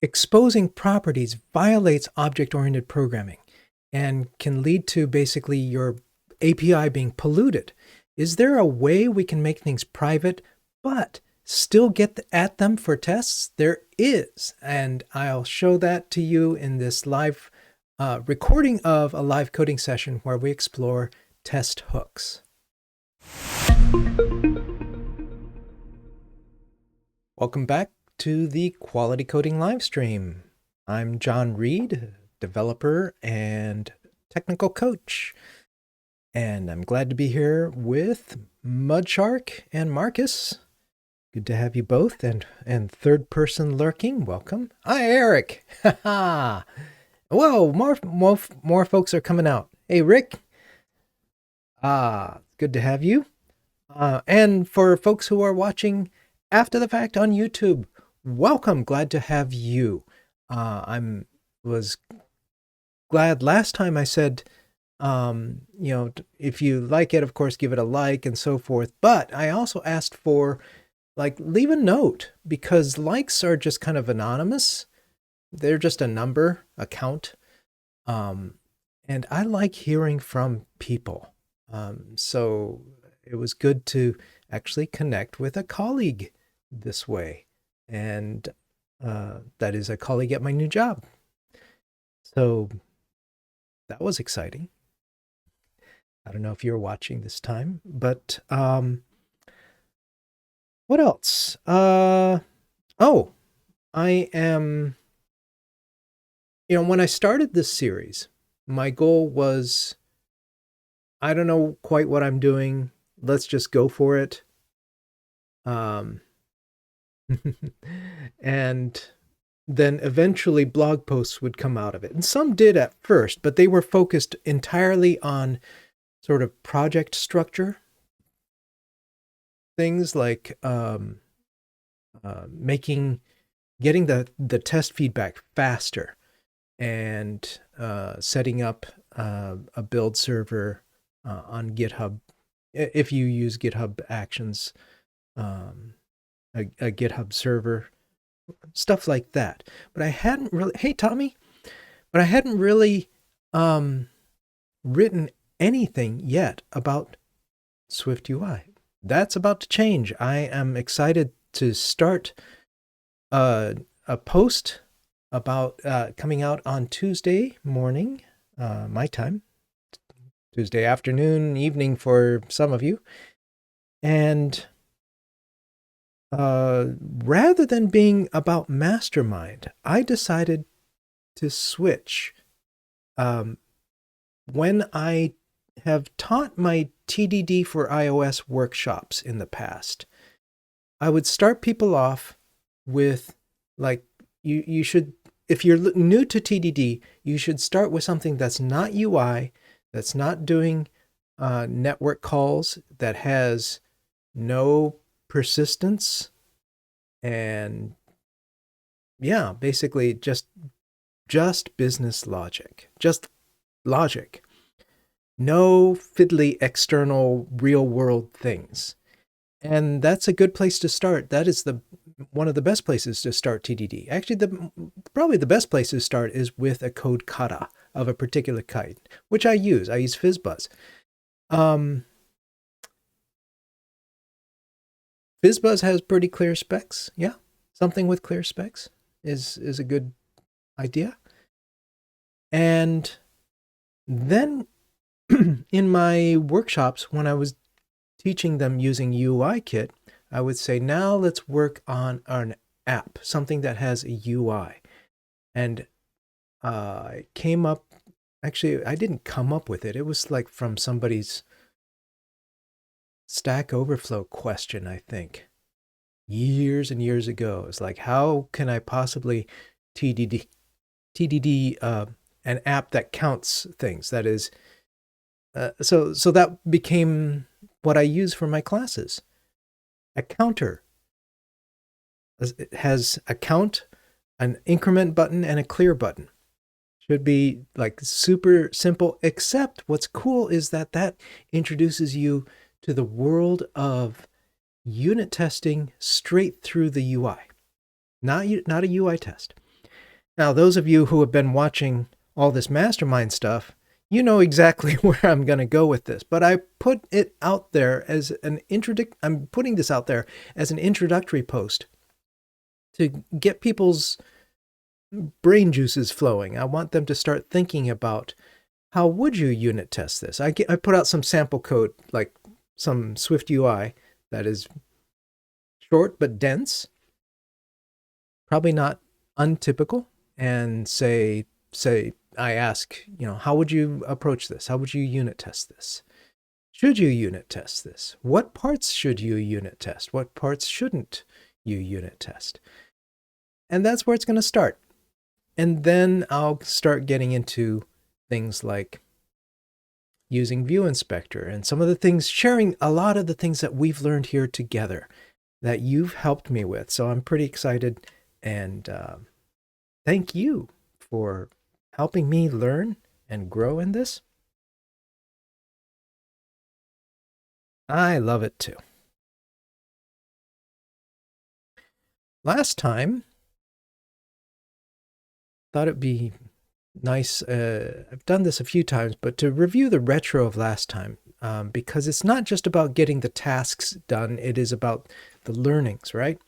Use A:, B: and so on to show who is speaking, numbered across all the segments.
A: exposing properties violates object-oriented programming and can lead to basically your API being polluted. Is there a way we can make things private, but still get at them for tests? There is, and I'll show that to you in this live recording of a live coding session where we explore test hooks. Welcome back to the Quality Coding live stream. I'm John Reed, developer and technical coach, and I'm glad to be here with Mudshark and Marcus. Good to have you both, and third person lurking. Welcome. Hi, Eric. Haha. Whoa, more folks are coming out. Hey, Rick. Good to have you. And for folks who are watching after the fact on YouTube, welcome. Glad to have you. Was glad last time I said, if you like it, of course, give it a like and so forth. But I also asked for, leave a note, because likes are just kind of anonymous. They're just a number, a count. And I like hearing from people. So it was good to actually connect with a colleague this way. And that is a colleague at my new job. So that was exciting. I don't know if you're watching this time, but what else? I am, when I started this series, my goal was, I don't know quite what I'm doing. Let's just go for it. And then eventually blog posts would come out of it. And some did at first, but they were focused entirely on sort of project structure. Things like getting the test feedback faster, and setting up a build server on GitHub, if you use GitHub Actions, a GitHub server, stuff like that. But I hadn't really, hey Tommy, but I hadn't really written anything yet about Swift UI. That's about to change. I am excited to start a post about coming out on Tuesday morning, my time, Tuesday afternoon, evening for some of you. And rather than being about Mastermind, I decided to switch. When I have taught my TDD for iOS workshops in the past, I would start people off with, you should, if you're new to TDD, you should start with something that's not UI, that's not doing network calls, that has no persistence, and yeah, basically just business logic, just logic. No fiddly external real world things. And that's a good place to start. That is one of the best places to start TDD. Actually, probably the best place to start is with a code kata of a particular kind, which I use. I use FizzBuzz. FizzBuzz has pretty clear specs. Yeah, something with clear specs is a good idea. And then in my workshops, when I was teaching them using UIKit, I would say, now let's work on an app, something that has a UI. And I came up, actually, I didn't come up with it. It was like from somebody's Stack Overflow question, I think, years and years ago. It's like, how can I possibly TDD an app that counts things? That is, so that became what I use for my classes. A counter. It has a count, an increment button, and a clear button. Should be like super simple, except what's cool is that introduces you to the world of unit testing straight through the UI. Not a UI test. Now, those of you who have been watching all this mastermind stuff, you know exactly where I'm going to go with this. But I put it out there as I'm putting this out there as an introductory post to get people's brain juices flowing. I want them to start thinking about how would you unit test this. I put out some sample code, like some Swift UI that is short but dense, probably not untypical, and say I ask, how would you approach this? How would you unit test this? Should you unit test this? What parts should you unit test? What parts shouldn't you unit test? And that's where it's going to start. And then I'll start getting into things like using View Inspector and some of the things, sharing a lot of the things that we've learned here together that you've helped me with. So I'm pretty excited, and thank you for helping me learn and grow in this. I love it too. Last time, thought it'd be nice, I've done this a few times, but to review the retro of last time, because it's not just about getting the tasks done, it is about the learnings, right?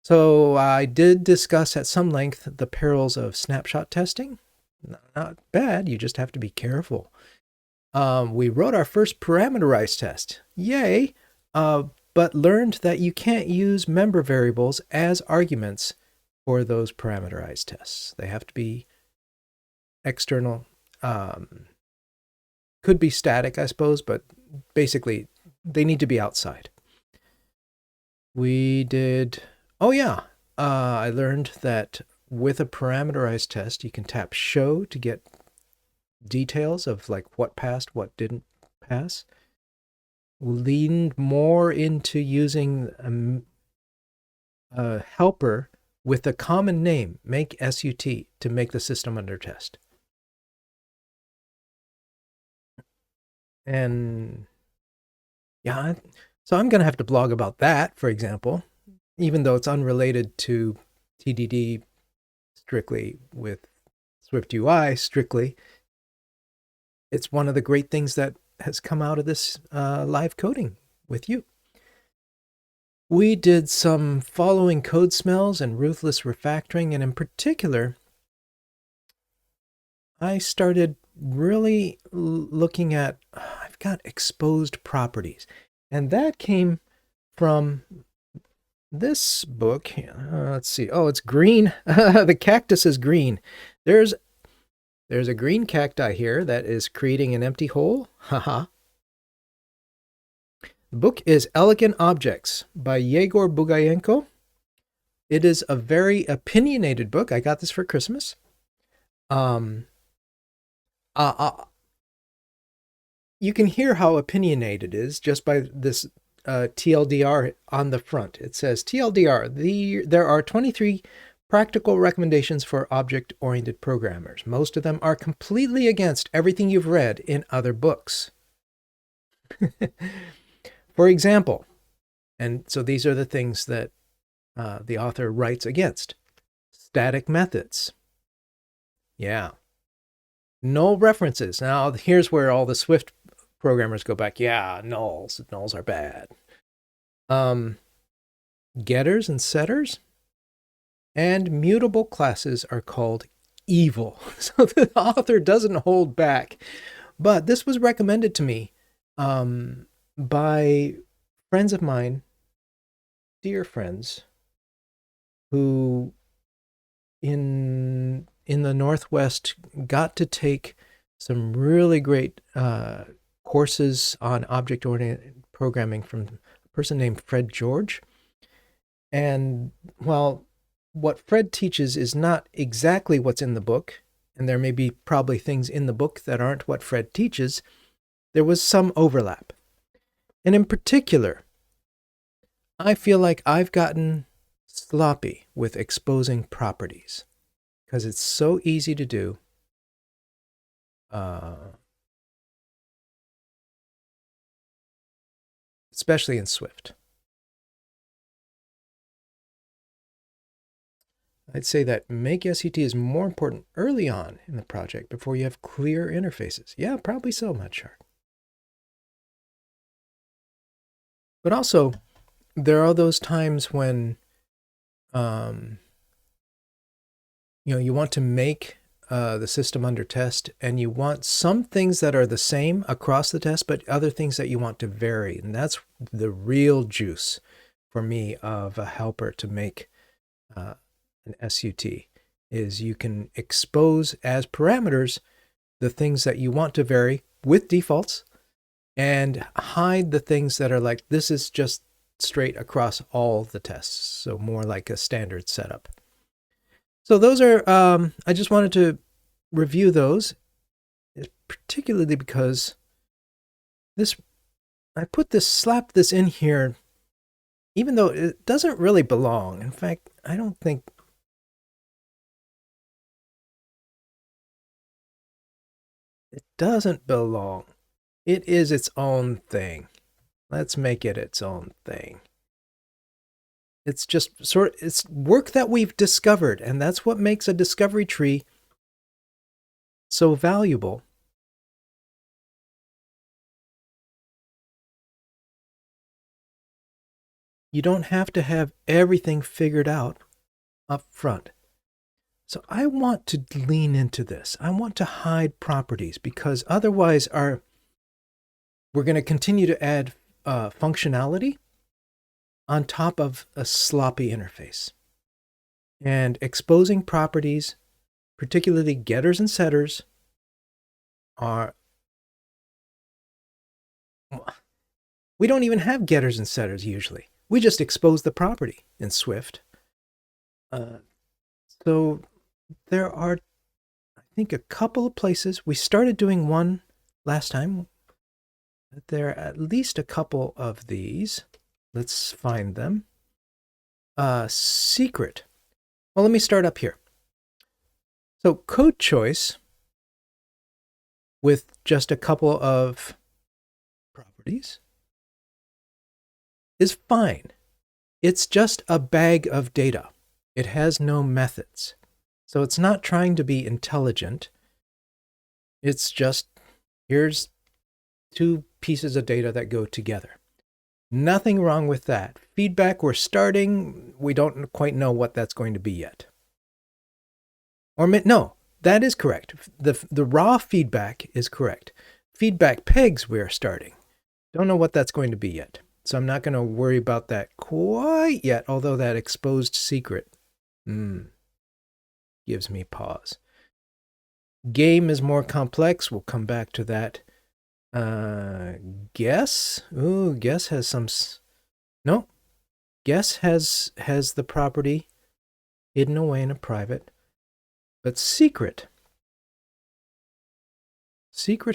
A: So I did discuss at some length the perils of snapshot testing. Not bad, you just have to be careful. We wrote our first parameterized test. Yay! But learned that you can't use member variables as arguments for those parameterized tests. They have to be external. Could be static, I suppose, but basically they need to be outside. We did... Oh yeah, I learned that with a parameterized test, you can tap show to get details of like what passed, what didn't pass. Leaned more into using a helper with a common name, make SUT, to make the system under test. And yeah, so I'm going to have to blog about that, for example, even though it's unrelated to TDD strictly with Swift UI strictly. It's one of the great things that has come out of this live coding with you. We did some following code smells and ruthless refactoring, and in particular, I started really looking at, I've got exposed properties, and that came from this book. Let's see. Oh, it's green. The cactus is green. There's a green cacti here that is creating an empty hole. Haha. The book is Elegant Objects by Yegor Bugayenko. It is a very opinionated book. I got this for Christmas. You can hear how opinionated it is just by this TLDR on the front. It says, TLDR, there are 23 practical recommendations for object-oriented programmers. Most of them are completely against everything you've read in other books. For example, and so these are the things that the author writes against. Static methods. Yeah. Null references. Now, here's where all the Swift programmers go back. Yeah, nulls. Nulls are bad. Getters and setters. And mutable classes are called evil. So the author doesn't hold back. But this was recommended to me by friends of mine, dear friends, who in the Northwest got to take some really great courses on object-oriented programming from a person named Fred George. And while what Fred teaches is not exactly what's in the book, and there may be probably things in the book that aren't what Fred teaches, there was some overlap. And in particular, I feel like I've gotten sloppy with exposing properties because it's so easy to do. Especially in Swift. I'd say that make SUT is more important early on in the project before you have clear interfaces. Yeah, probably so, Mudshark. But also, there are those times when, you want to make the system under test, and you want some things that are the same across the test, but other things that you want to vary. And that's the real juice for me of a helper to make an SUT, is you can expose as parameters the things that you want to vary with defaults and hide the things that are like, this is just straight across all the tests. So more like a standard setup. So those are, I just wanted to review those, particularly because I slapped this in here, even though it doesn't really belong. In fact, I don't think it doesn't belong. It is its own thing. Let's make it its own thing. It's just it's work that we've discovered, and that's what makes a discovery tree so valuable. You don't have to have everything figured out up front. So I want to lean into this. I want to hide properties, because otherwise we're going to continue to add functionality on top of a sloppy interface. And exposing properties, particularly getters and setters, we don't even have getters and setters usually. We just expose the property in Swift. So there are, I think, a couple of places. We started doing one last time. There are at least a couple of these. Let's find them. Secret. Well, let me start up here. So code choice with just a couple of properties is fine. It's just a bag of data. It has no methods. So it's not trying to be intelligent. It's just, here's two pieces of data that go together. Nothing wrong with that. Feedback, we're starting. We don't quite know what that's going to be yet. Or no, that is correct. The raw feedback is correct. Feedback pegs, we are starting. Don't know what that's going to be yet. So I'm not going to worry about that quite yet, although that exposed secret gives me pause. Game is more complex. We'll come back to that. Guess? Ooh, guess has some... No. Guess has the property hidden away in a private. But secret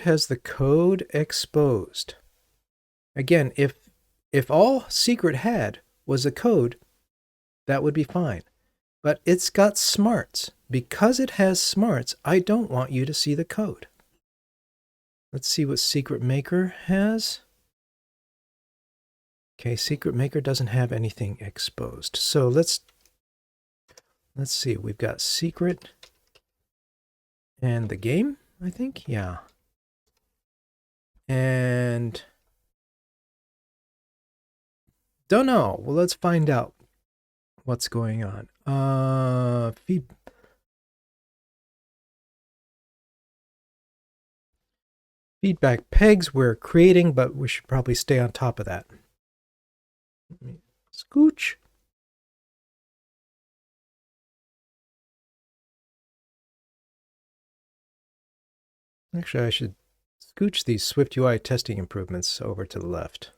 A: has the code exposed. Again, if all secret had was a code, that would be fine. But it's got smarts. Because it has smarts, I don't want you to see the code. Let's see what Secret Maker has. Okay, Secret Maker doesn't have anything exposed. So let's see. We've got Secret and the game, I think. Yeah. And don't know. Well, let's find out what's going on. Feedback pegs we're creating, but we should probably stay on top of that. Scooch. Actually, I should scooch these SwiftUI testing improvements over to the left.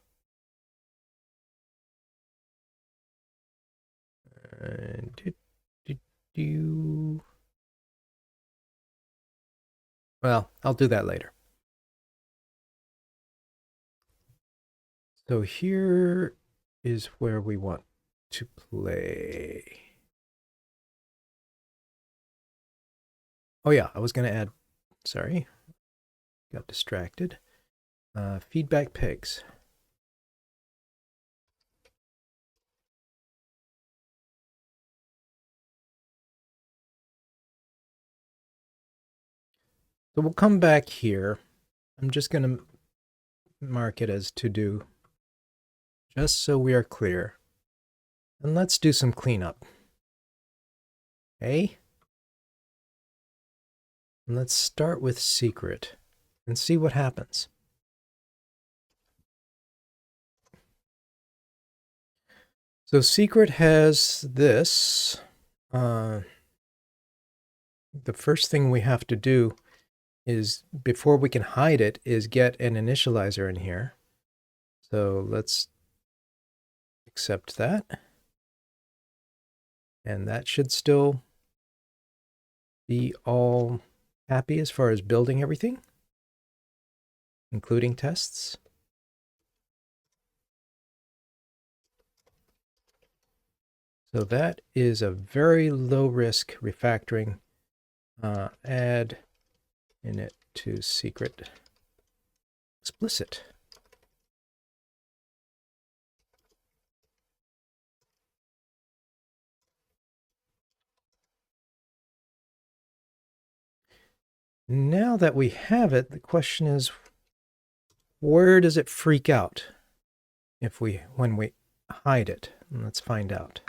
A: Well, I'll do that later. So here is where we want to play. Oh yeah, I was going to add, sorry, got distracted. Feedback pegs. So we'll come back here. I'm just going to mark it as to do, just so we are clear. And let's do some cleanup. Okay. And let's start with secret and see what happens. So secret has this. The first thing we have to do is, before we can hide it, is get an initializer in here. So let's accept that. And that should still be all happy as far as building everything, including tests. So that is a very low risk refactoring. Add init to secret explicit. Now that we have it, the question is, where does it freak out when we hide it? And let's find out.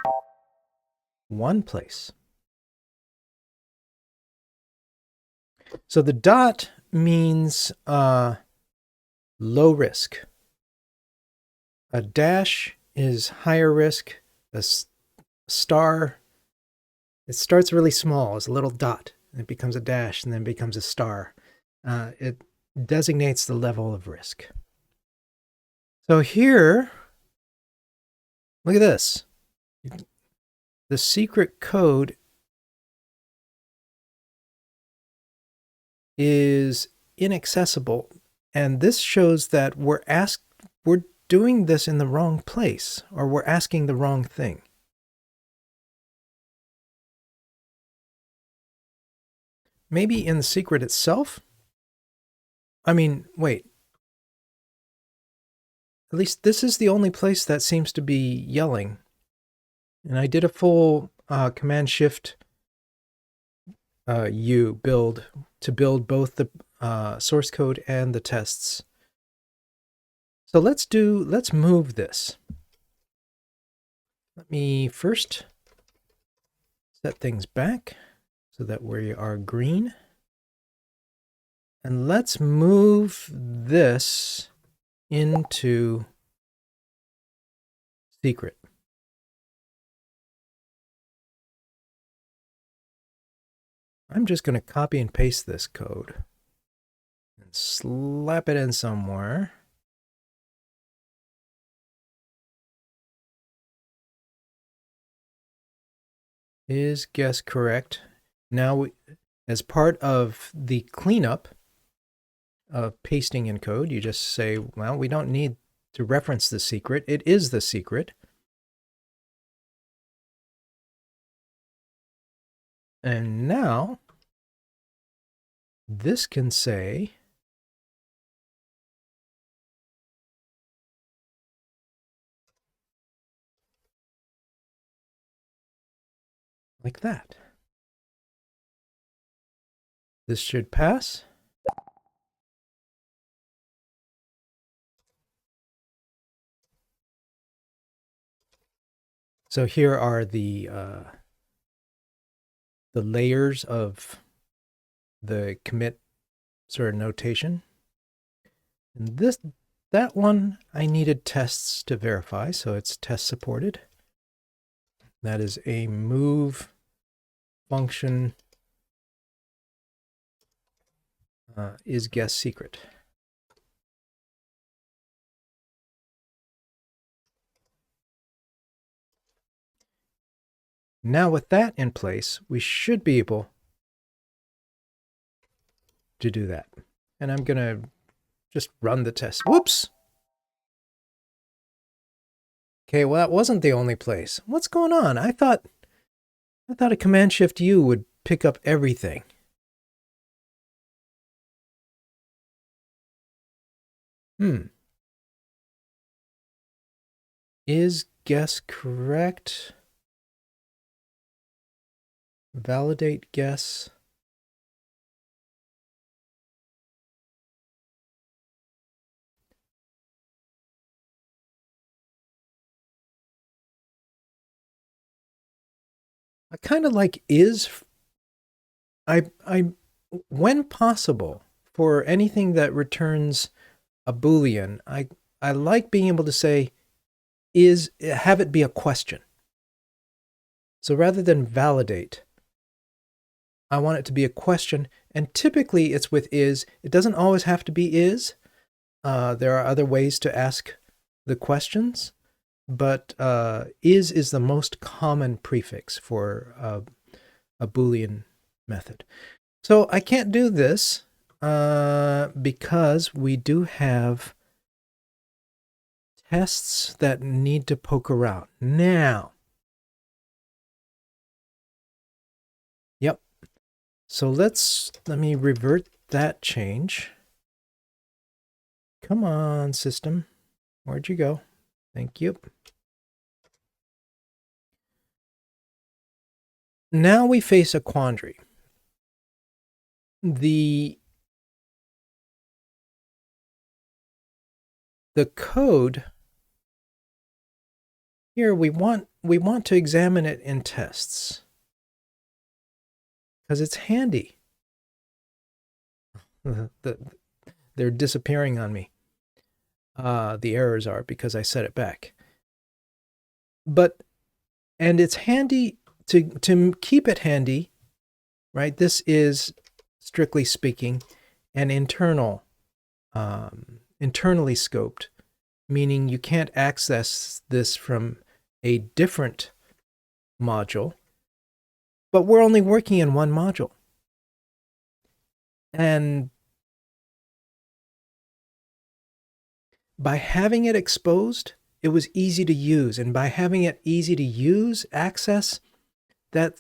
A: One place. So the dot means low risk. A dash is higher risk. A star, it starts really small as a little dot. It becomes a dash and then becomes a star. It designates the level of risk. So here, look at this. The secret code is inaccessible. And this shows that we're doing this in the wrong place, or we're asking the wrong thing. Maybe in the secret itself? I mean, wait. At least this is the only place that seems to be yelling. And I did a full Command-Shift U build to build both the source code and the tests. So let's move this. Let me first set things back so that we are green. And let's move this into secret. I'm just going to copy and paste this code and slap it in somewhere. Is guess correct? Now, as part of the cleanup of pasting in code, you just say, well, we don't need to reference the secret. It is the secret. And now, this can say, like that. This should pass. So here are the layers of the commit sort of notation. And that one I needed tests to verify, so it's test supported. That is a move function is guess secret. Now with that in place, we should be able to do that. And I'm going to just run the test. Whoops! Okay, well, that wasn't the only place. What's going on? I thought a Command-Shift-U would pick up everything. Is guess correct? Validate guess. I kind of like is. I when possible for anything that returns a Boolean, I like being able to say is, have it be a question. So rather than validate, I want it to be a question, and typically it's with is. It doesn't always have to be is. There are other ways to ask the questions, but is the most common prefix for a Boolean method. So I can't do this because we do have tests that need to poke around. Now, yep. So let me revert that change. Come on, system. Where'd you go? Thank you. Now we face a quandary. The code here, we want to examine it in tests because it's handy. They're disappearing on me. The errors are because I set it back. And it's handy to keep it handy, right? This is, strictly speaking, an internally scoped, meaning you can't access this from a different module, but we're only working in one module. And by having it exposed, it was easy to use. And by having it easy to use, access, that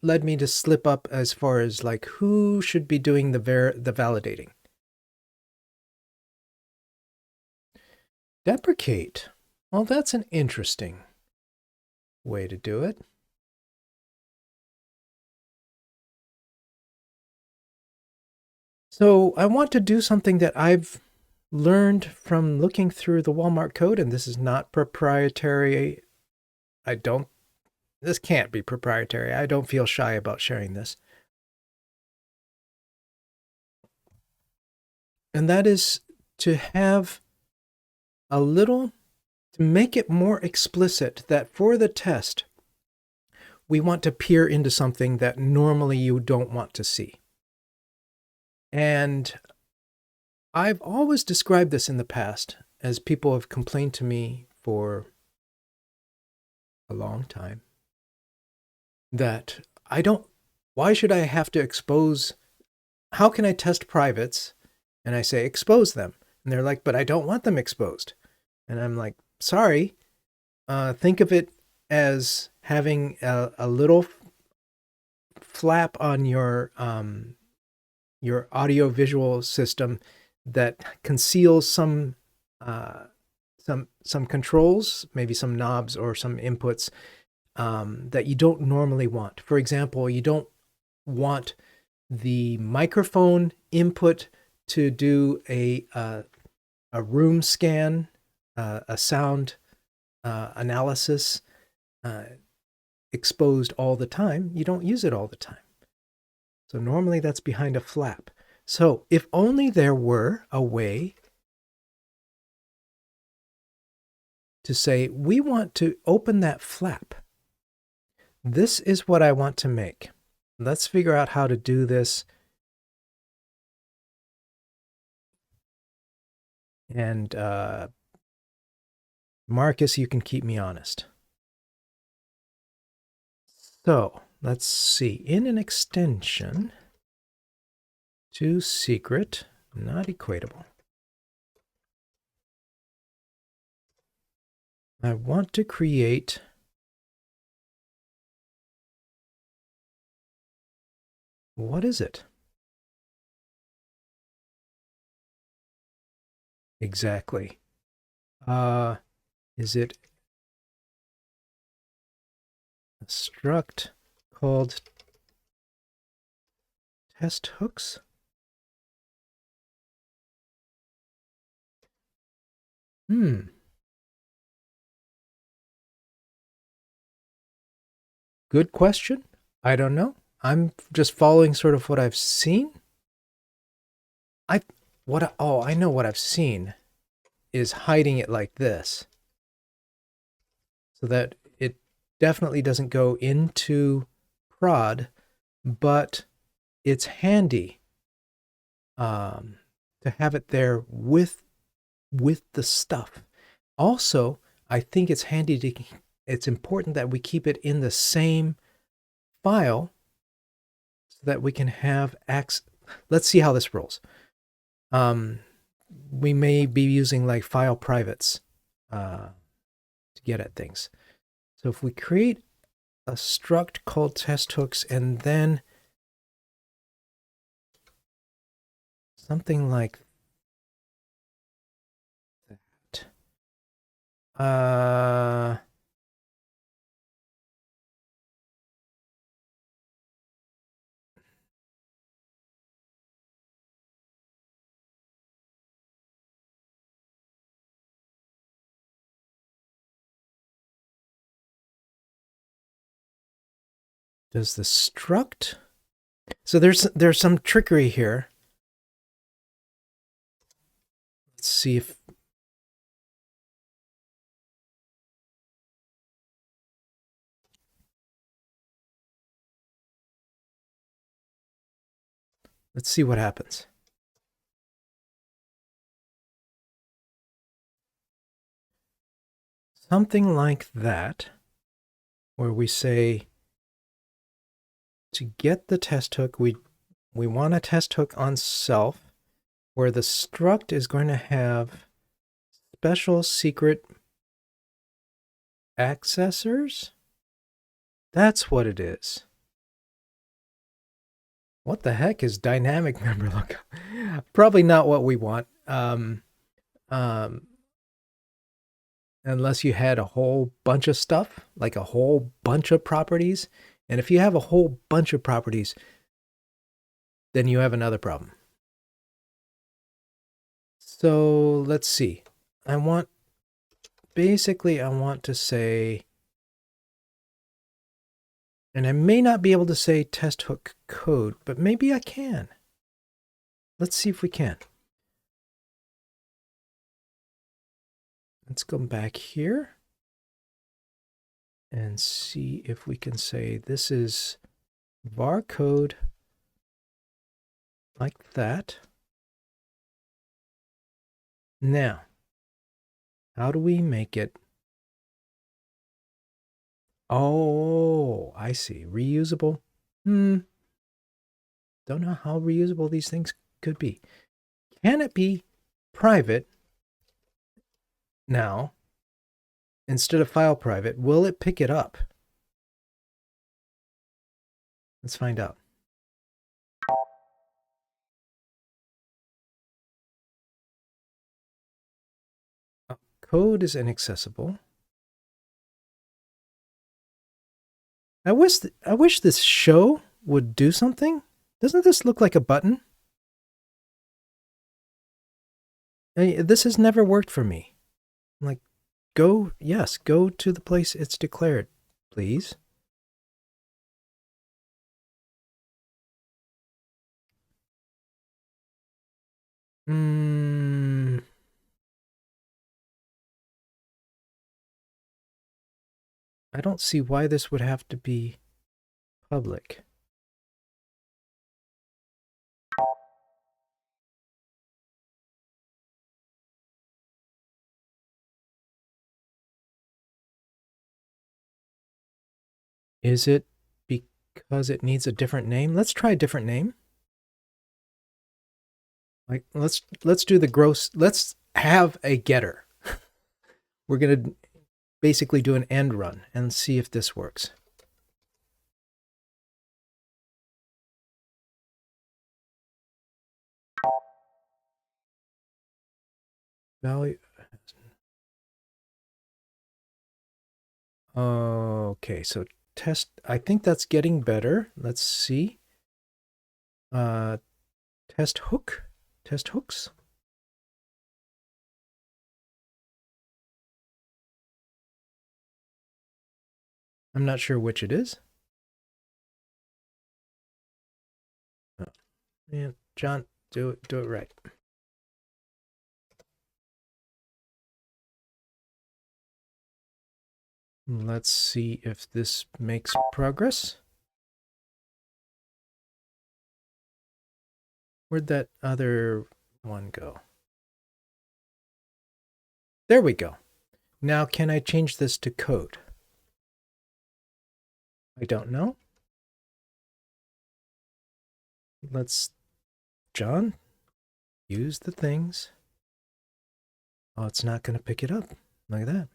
A: led me to slip up as far as like who should be doing the validating. Deprecate. Well, that's an interesting way to do it. So I want to do something that I've learned from looking through the Walmart code, and this is not proprietary. This can't be proprietary. I don't feel shy about sharing this. And that is to have to make it more explicit that for the test, we want to peer into something that normally you don't want to see. And I've always described this in the past, as people have complained to me for a long time, that why should I have to expose, how can I test privates? And I say, expose them. And they're like, but I don't want them exposed. And I'm like, sorry, think of it as having a little flap on your audio visual system that conceals some controls, maybe some knobs or some inputs that you don't normally want. For example, you don't want the microphone input to do a room scan, a sound analysis exposed all the time. You don't use it all the time. So normally that's behind a flap. So if only there were a way to say, we want to open that flap. This is what I want to make. Let's figure out how to do this. And Marcus, you can keep me honest. So let's see. In an extension to secret, not equatable, I want to create what is it? Exactly. Is it a struct called test hooks? Good question. I don't know. I'm just following sort of what I've seen. I know what I've seen is hiding it like this so that it definitely doesn't go into prod, but it's handy to have it there with the stuff. Also, I think it's handy to it's important that we keep it in the same file so that we can have access. Let's see how this rolls. We may be using like file privates to get at things. So if we create a struct called test hooks and then something like that. Does the struct? So there's some trickery here. Let's see if let's see what happens. Something like that, where we say to get the test hook, we want a test hook on self, where the struct is going to have special secret accessors. That's what it is. What the heck is dynamic member lookup? Probably not what we want. Unless you had a whole bunch of stuff, like a whole bunch of properties. And if you have a whole bunch of properties, then you have another problem. So let's see. I want to say, and I may not be able to say test hook code, but maybe I can. Let's see if we can. Let's go back here and see if we can say this is var code like that. Now, how do we make it? Oh, I see. Reusable. Don't know how reusable these things could be. Can it be private now instead of file private? Will it pick it up? Let's find out. Code is inaccessible. I wish this show would do something. Doesn't this look like a button? This has never worked for me. Like, go to the place it's declared, please. I don't see why this would have to be public. Is it because it needs a different name? Let's try a different name. Like let's do the gross. Let's have a getter. We're going to basically do an end run and see if this works. Value. Okay, so test. I think that's getting better. Let's see. Test hook. Test hooks. I'm not sure which it is. Yeah, John, do it right. Let's see if this makes progress. Where'd that other one go? There we go. Now, can I change this to code? I don't know. Let's, John, use the things. Oh, it's not going to pick it up. Look at that.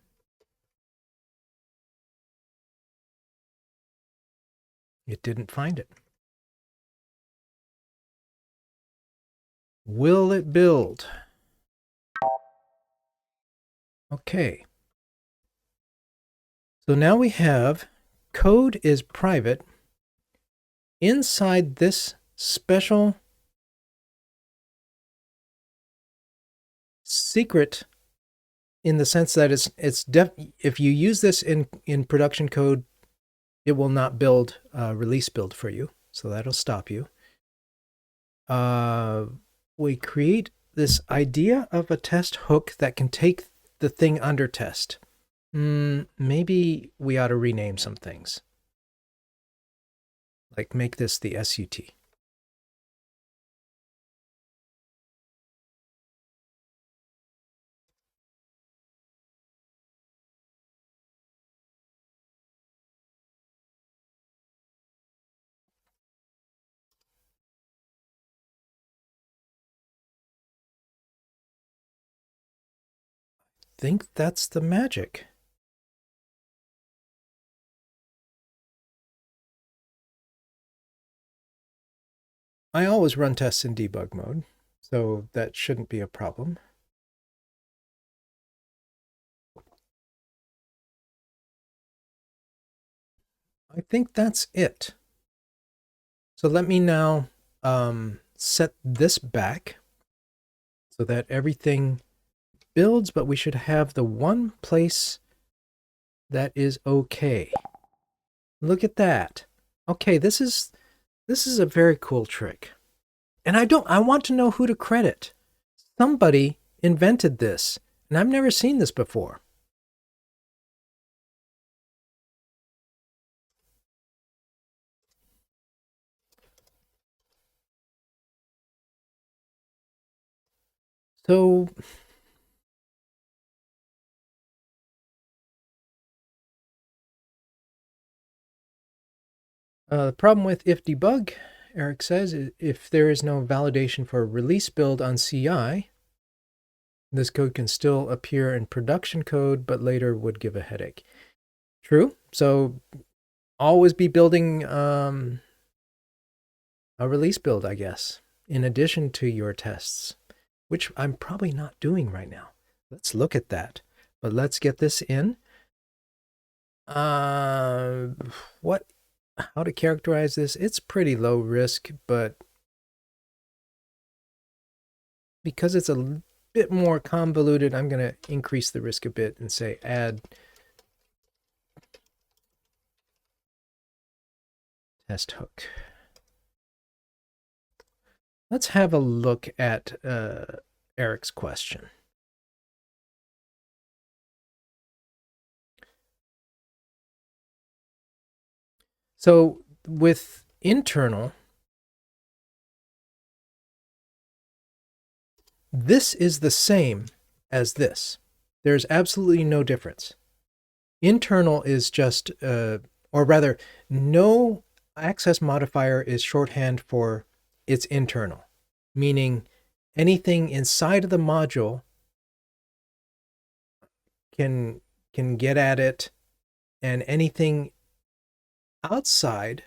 A: It didn't find it. Will it build? Okay. So now we have code is private. Inside this special secret, in the sense that if you use this in production code, it will not build release build for you. So that'll stop you. We create this idea of a test hook that can take the thing under test. Maybe we ought to rename some things. Like make this the SUT. Think that's the magic. I always run tests in debug mode, so that shouldn't be a problem. I think that's it. So let me now set this back so that everything builds, but we should have the one place that is okay. Look at that. Okay, this is a very cool trick. And I want to know who to credit. Somebody invented this, and I've never seen this before. So the problem with if debug, Eric says, if there is no validation for a release build on CI, this code can still appear in production code, but later would give a headache. True. So always be building a release build, I guess, in addition to your tests, which I'm probably not doing right now. Let's look at that. But let's get this in. How to characterize this? It's pretty low risk, but because it's a bit more convoluted, I'm going to increase the risk a bit and say add test hook. Let's have a look at Eric's question. So with internal, this is the same as this. There's absolutely no difference. Internal is just, or rather, no access modifier is shorthand for it's internal, meaning anything inside of the module can get at it, and anything outside,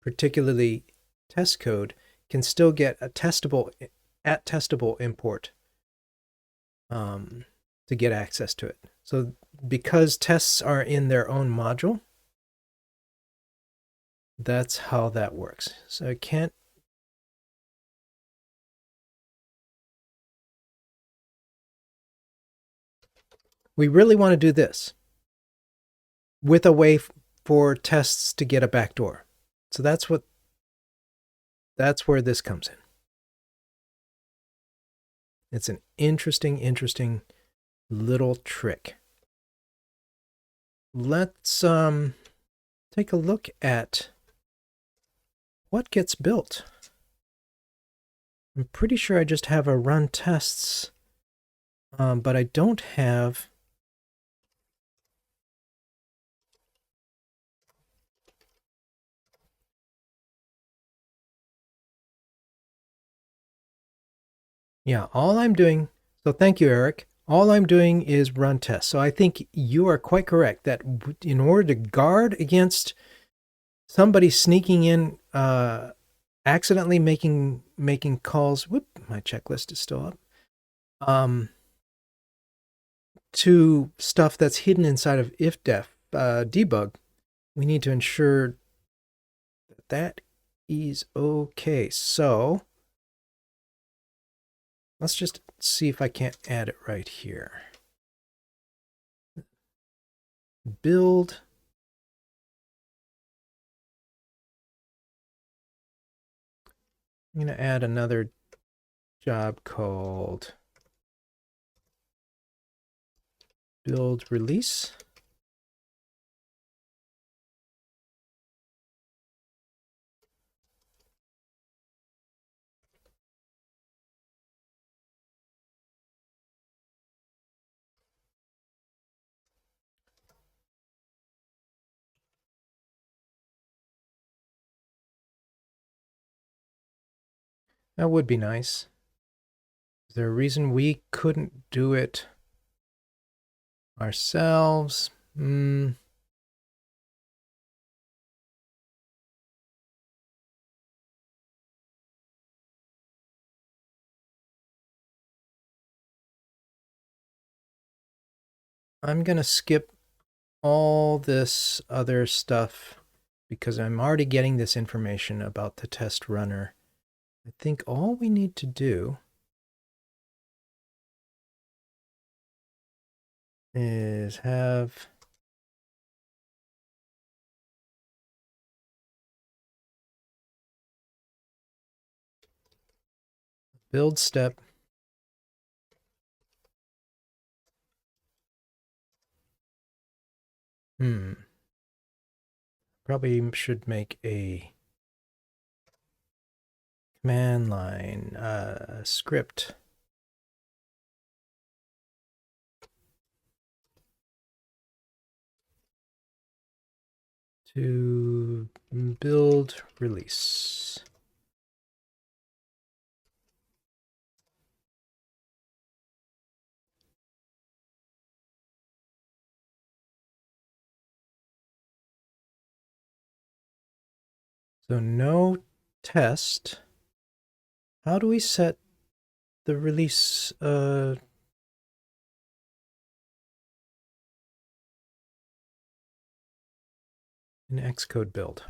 A: particularly test code, can still get a testable import to get access to it. So because tests are in their own module, that's how that works. So I can't. We really want to do this with a way for tests to get a backdoor. So that's where this comes in. It's an interesting little trick. Let's take a look at what gets built. I'm pretty sure I just have a run tests, but I don't have all I'm doing, so thank you, Eric. All I'm doing is run tests. So I think you are quite correct that in order to guard against somebody sneaking in, accidentally making calls, whoop, my checklist is still up, to stuff that's hidden inside of ifdef debug, we need to ensure that that is okay. So let's just see if I can't add it right here. Build. I'm going to add another job called build release. That would be nice. Is there a reason we couldn't do it ourselves? I'm going to skip all this other stuff because I'm already getting this information about the test runner. I think all we need to do is have build step probably should make a command line script. To build release. So no test. How do we set the release? In Xcode build.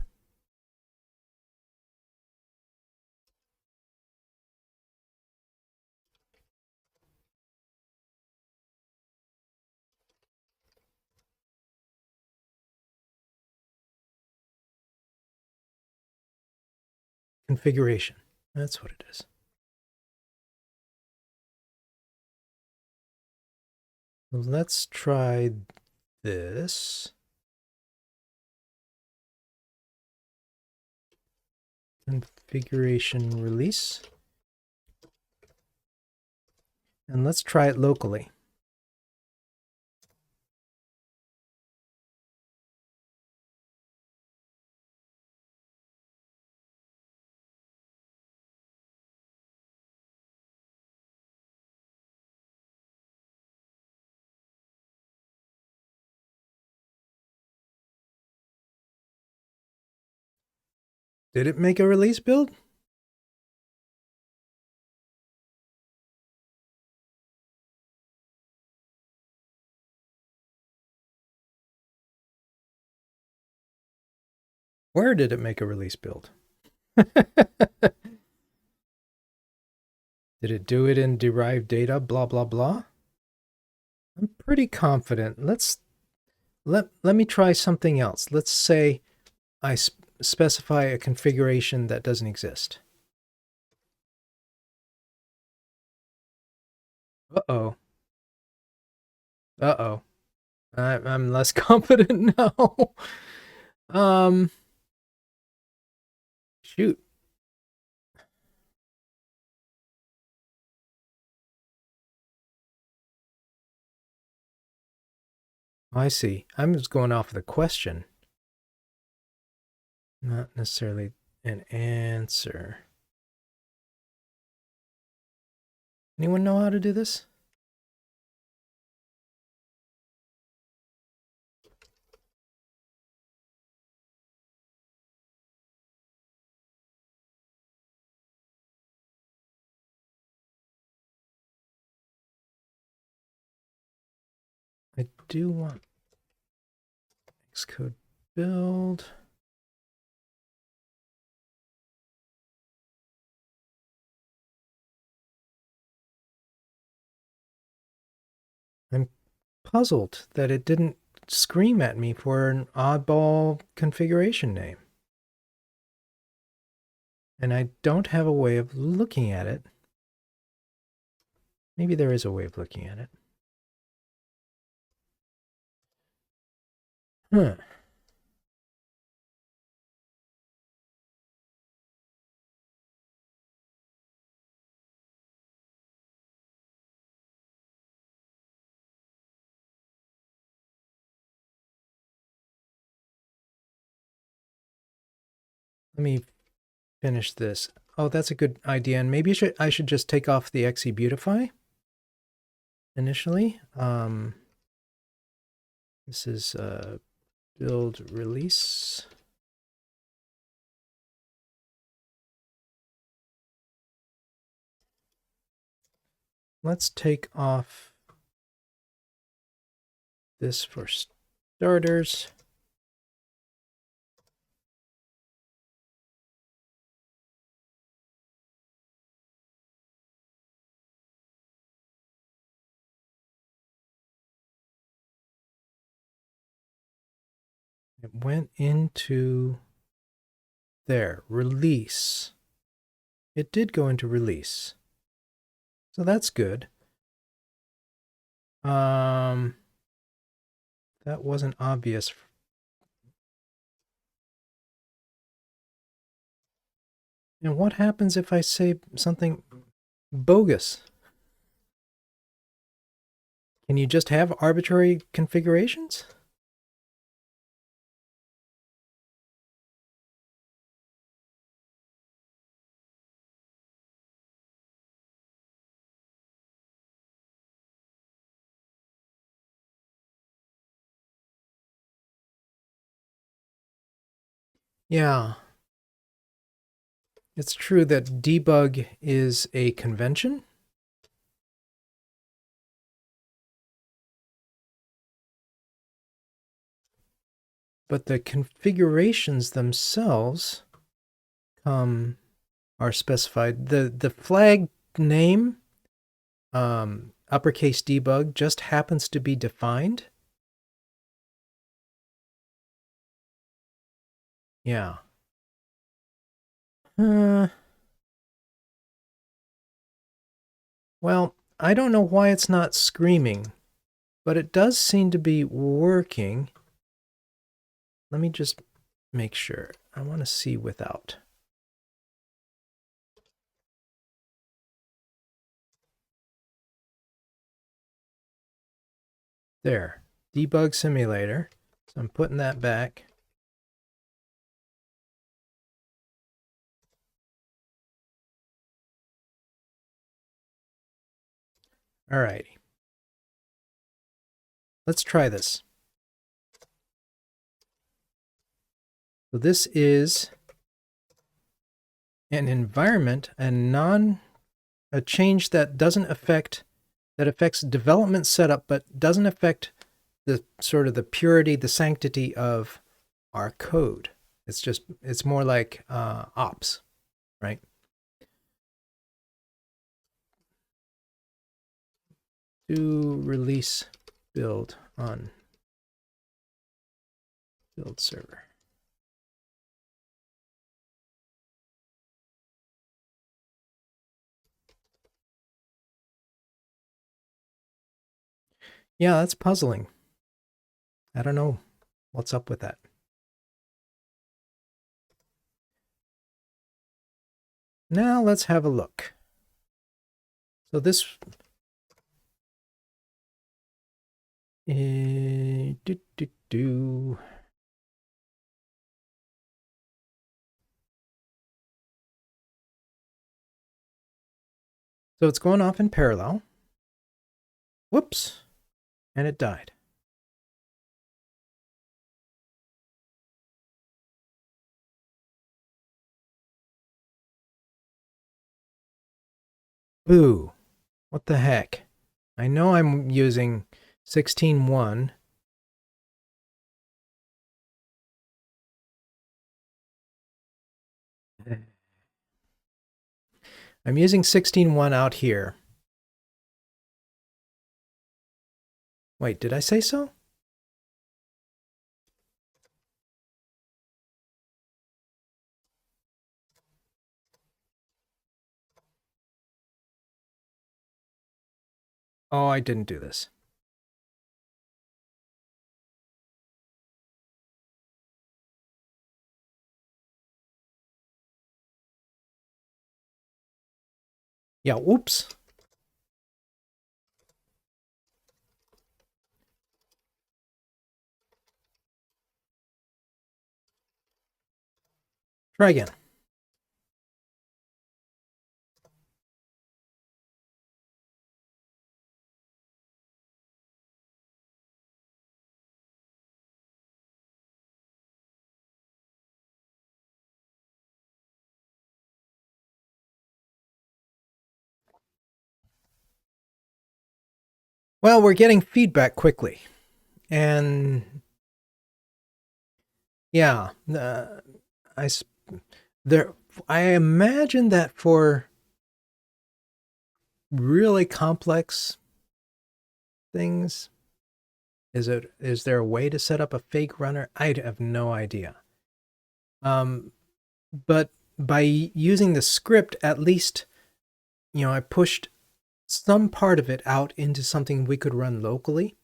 A: Configuration. That's what it is. Let's try this. Configuration release. And let's try it locally. Did it make a release build? Where did it make a release build? Did it do it in derived data, blah, blah, blah? I'm pretty confident. Let me try something else. Let's say I specify a configuration that doesn't exist. Uh-oh. Uh-oh. I'm less confident now. Um, shoot. I see. I'm just going off the question, not necessarily an answer. Anyone know how to do this? I do want Xcode build. I'm puzzled that it didn't scream at me for an oddball configuration name. And I don't have a way of looking at it. Maybe there is a way of looking at it. Huh. Let me finish this. Oh, that's a good idea. And maybe I should just take off the XeBeautify initially. This is build release. Let's take off this for starters. It went into there, release. It did go into release. So that's good. That wasn't obvious. And what happens if I say something bogus? Can you just have arbitrary configurations? Yeah. It's true that debug is a convention. But the configurations themselves are specified. The flag name, uppercase debug, just happens to be defined. Yeah. Well, I don't know why it's not screaming, but it does seem to be working. Let me just make sure. I want to see without. There, debug simulator. So I'm putting that back. All righty. Let's try this. So this is an environment, a change that affects development setup, but doesn't affect the sort of the purity, the sanctity of our code. It's more like ops, right? Do release build on build server. Yeah, that's puzzling. I don't know what's up with that. Now let's have a look. So this So it's going off in parallel. Whoops. And it died. Boo. What the heck? I know I'm using 16.1. I'm using 16.1 out here. Wait, did I say so? Oh, I didn't do this. Yeah, whoops. Try again. Well, we're getting feedback quickly. And yeah, I imagine that for really complex things, is there a way to set up a fake runner? I have no idea. But by using the script, at least, I pushed some part of it out into something we could run locally.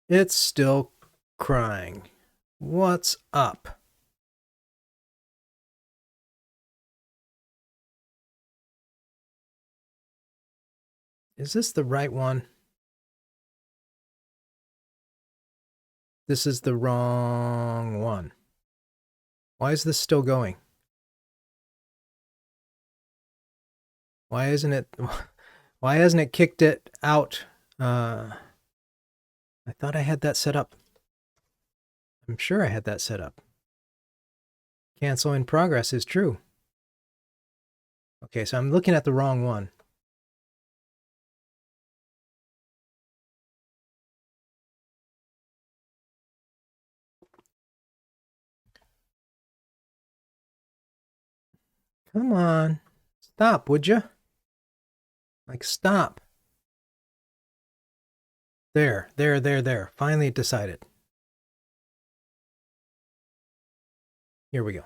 A: It's still crying. What's up? Is this the right one? This is the wrong one. Why is this still going? Why hasn't it kicked it out? I thought I had that set up. I'm sure I had that set up. Cancel in progress is true. Okay, so I'm looking at the wrong one. Come on. Stop, would you? Like, stop. There. Finally it decided. Here we go.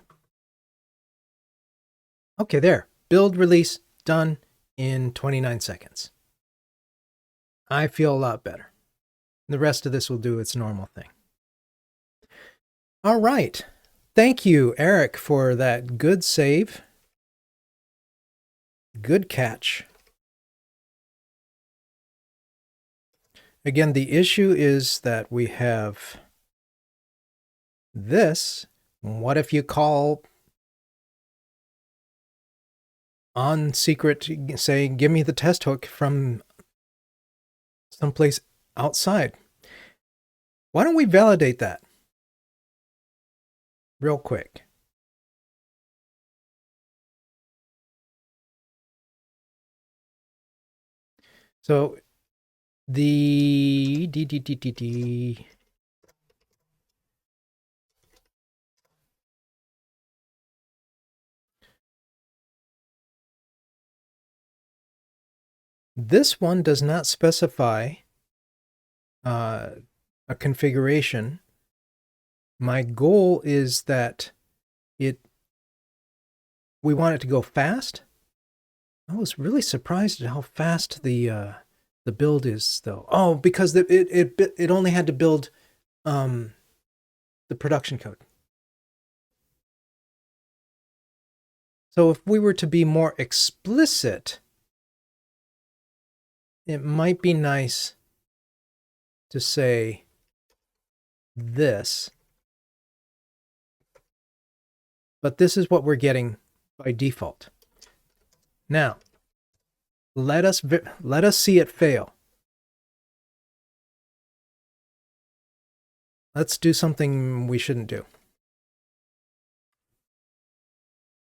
A: Okay, there. Build release done in 29 seconds. I feel a lot better. The rest of this will do its normal thing. All right. Thank you, Eric, for that good save. Good catch. Again, the issue is that we have this. What if you call on secret, say, give me the test hook from someplace outside? Why don't we validate that real quick? So the this one does not specify a configuration. My goal is that it we want it to go fast. I was really surprised at how fast the build is, though. Oh, because it only had to build the production code. So if we were to be more explicit, it might be nice to say this. But this is what we're getting by default. Now, let us see it fail. Let's do something we shouldn't do.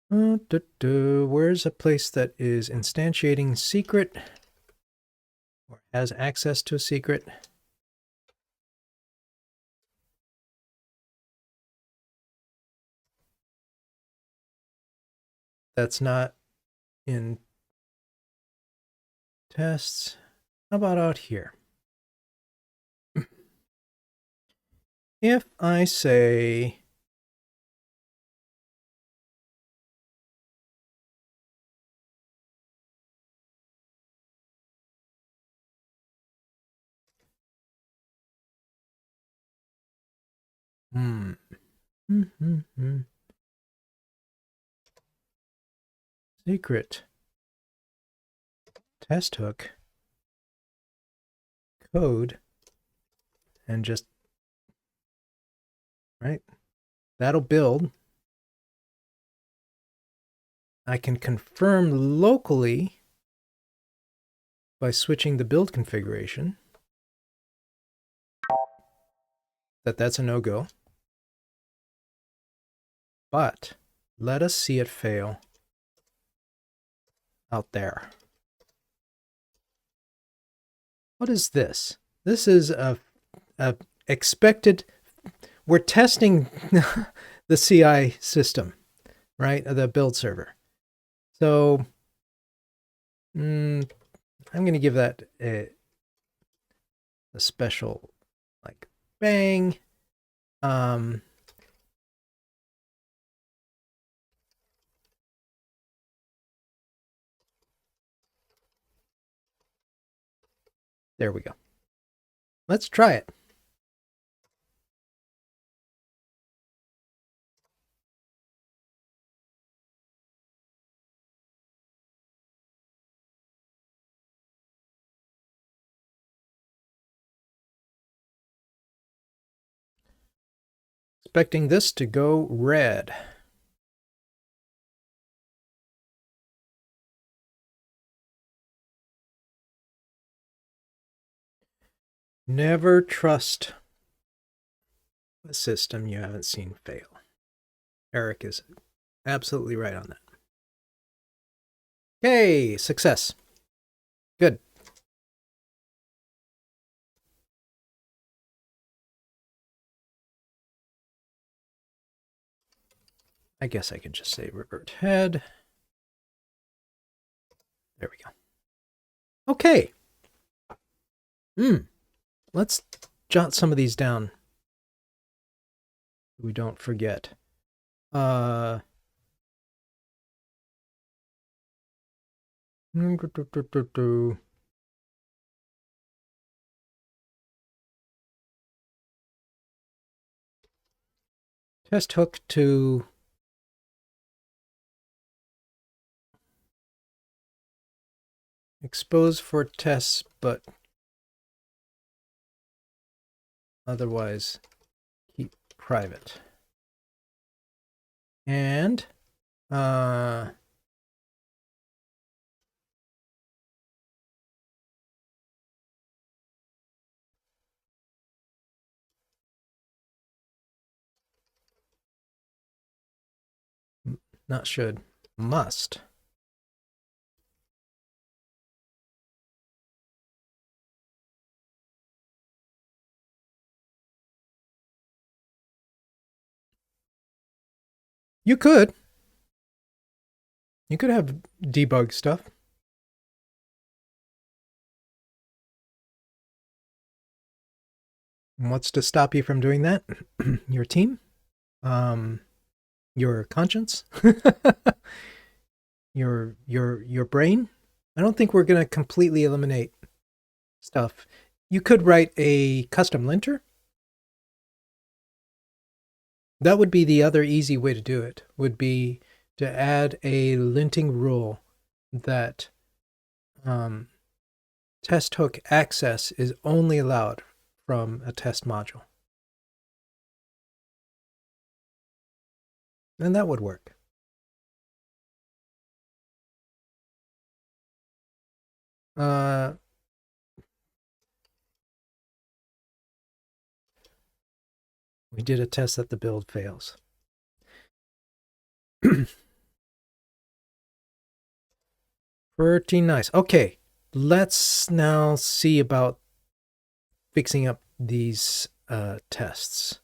A: Where's a place that is instantiating secret or has access to a secret? That's not in tests. How about out here? If I say secret test hook code and just right, that'll build. I can confirm locally by switching the build configuration that that's a no-go. But let us see it fail out there. What is this? This is a expected. We're testing the CI system, right? The build server. So I'm going to give that a special, like, bang. There we go. Let's try it. Expecting this to go red. Never trust a system you haven't seen fail. Eric is absolutely right on that. Okay, success. Good. I guess I could just say revert head. There we go. Okay. Let's jot some of these down. We don't forget. Test hook to expose for tests, but otherwise keep private. And not should, must. You could have debug stuff. And what's to stop you from doing that? Your team? Your conscience? your brain. I don't think we're going to completely eliminate stuff. You could write a custom linter. That would be the other easy way to do it, would be to add a linting rule that test hook access is only allowed from a test module. And that would work. We did a test that the build fails. Pretty nice. Okay, let's now see about fixing up these tests.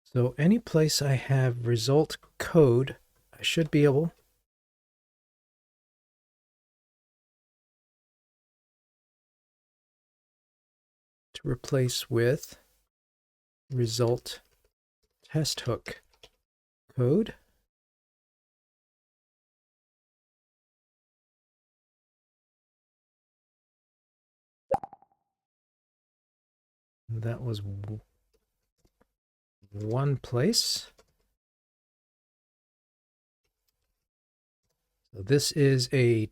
A: So any place I have result code, I should be able to replace with result test hook code. That was one place. So this is a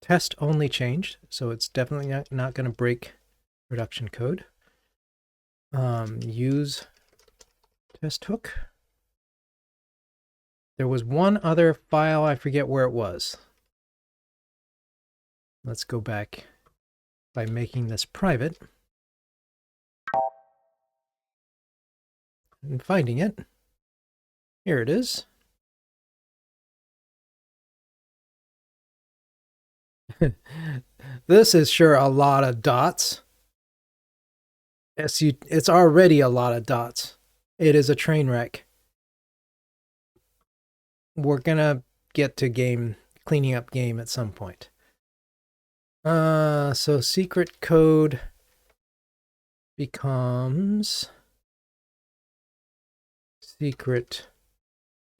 A: test only change, so it's definitely not going to break production code. Use test hook. There was one other file, I forget where it was. Let's go back by making this private and finding it. Here it is. This is sure a lot of dots. It's already a lot of dots. It is a train wreck. We're gonna get to cleaning up game at some point. So secret code becomes secret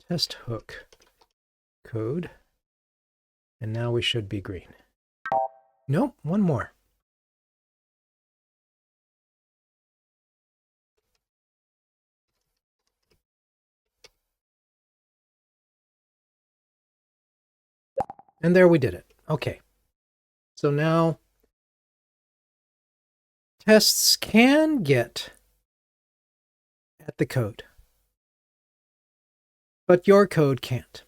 A: test hook code. And now we should be green. Nope, one more. And there we did it. Okay. So now tests can get at the code, but your code can't.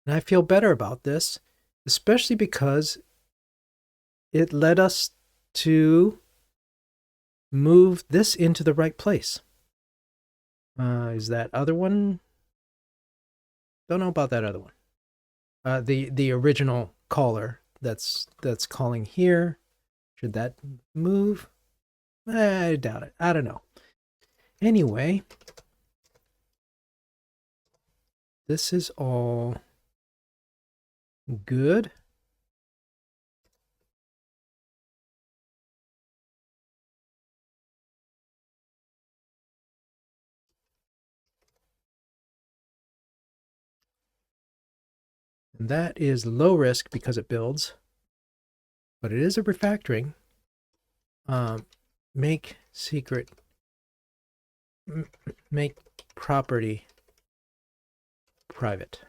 A: And I feel better about this, especially because it led us to move this into the right place. Is that other one? Don't know about that other one. The original caller that's calling here. Should that move? I doubt it. I don't know. Anyway, this is all good. And that is low risk because it builds, but it is a refactoring. Make secret, make property private.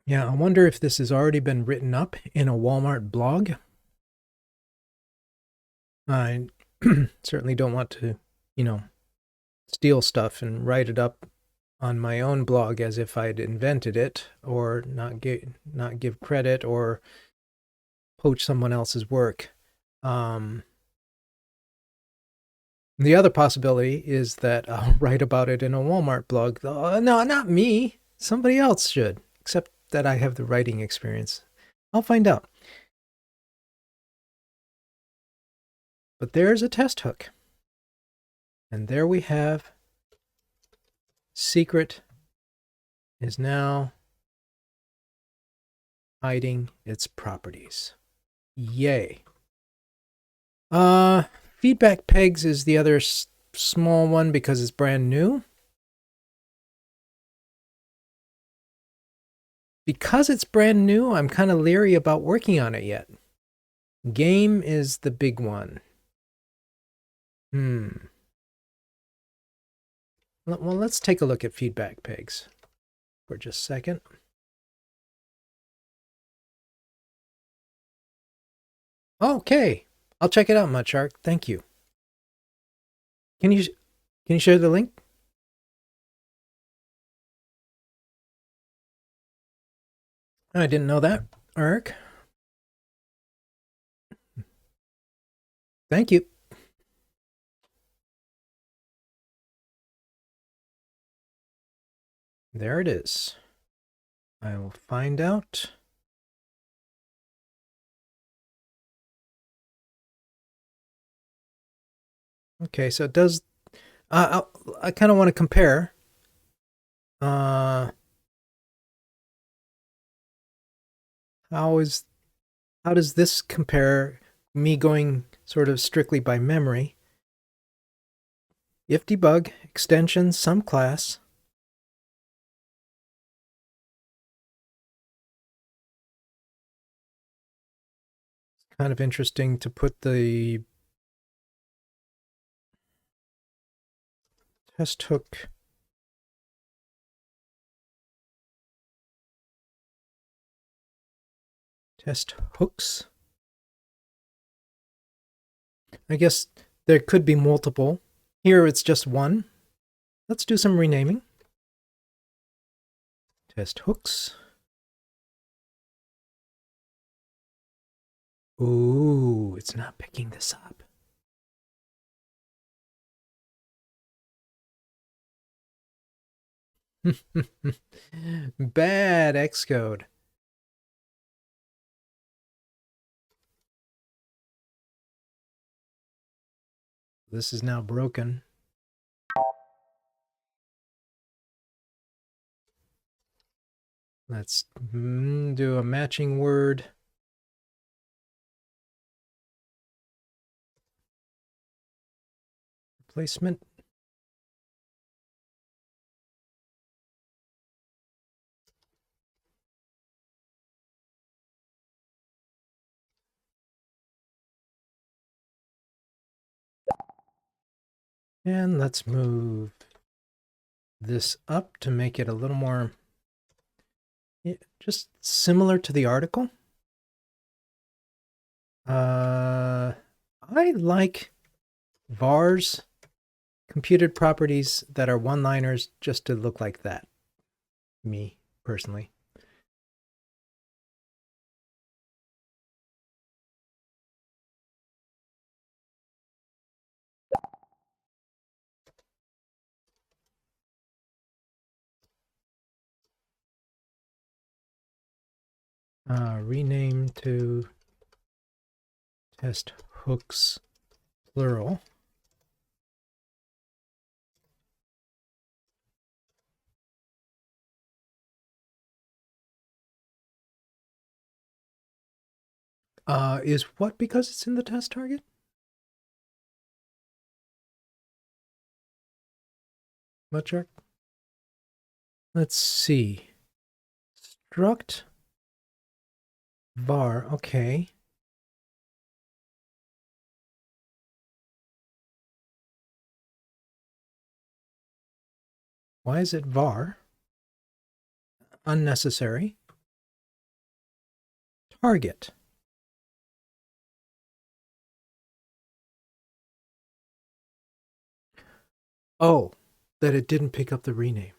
A: Yeah, I wonder if this has already been written up in a Walmart blog. I certainly don't want to, steal stuff and write it up on my own blog as if I'd invented it, or not give credit or poach someone else's work. The other possibility is that I'll write about it in a Walmart blog. No, not me. Somebody else should, except that I have the writing experience. I'll find out. But there's a test hook. And there we have secret is now hiding its properties. Yay. Feedback pegs is the other small one because it's brand new. Because it's brand new, I'm kind of leery about working on it yet. Game is the big one. Well, let's take a look at feedback pegs for just a second. Okay, I'll check it out, Mudshark. Thank you. Can you share the link? I didn't know that, Eric. Thank you. There it is. I will find out. Okay, so it does. I kind of want to compare. How does this compare? Me going sort of strictly by memory. If debug extension some class. It's kind of interesting to put the test hook test hooks. I guess there could be multiple. Here it's just one. Let's do some renaming. Test hooks. Ooh, it's not picking this up. Bad Xcode. This is now broken. Let's do a matching word. Replacement. And let's move this up to make it a little more just similar to the article. I like vars, computed properties that are one-liners, just to look like that. Me, personally. Rename to test hooks plural. Is what because it's in the test target? Mudshark? Let's see. Struct var, okay. Why is it var? Unnecessary. Target. Oh, that it didn't pick up the rename.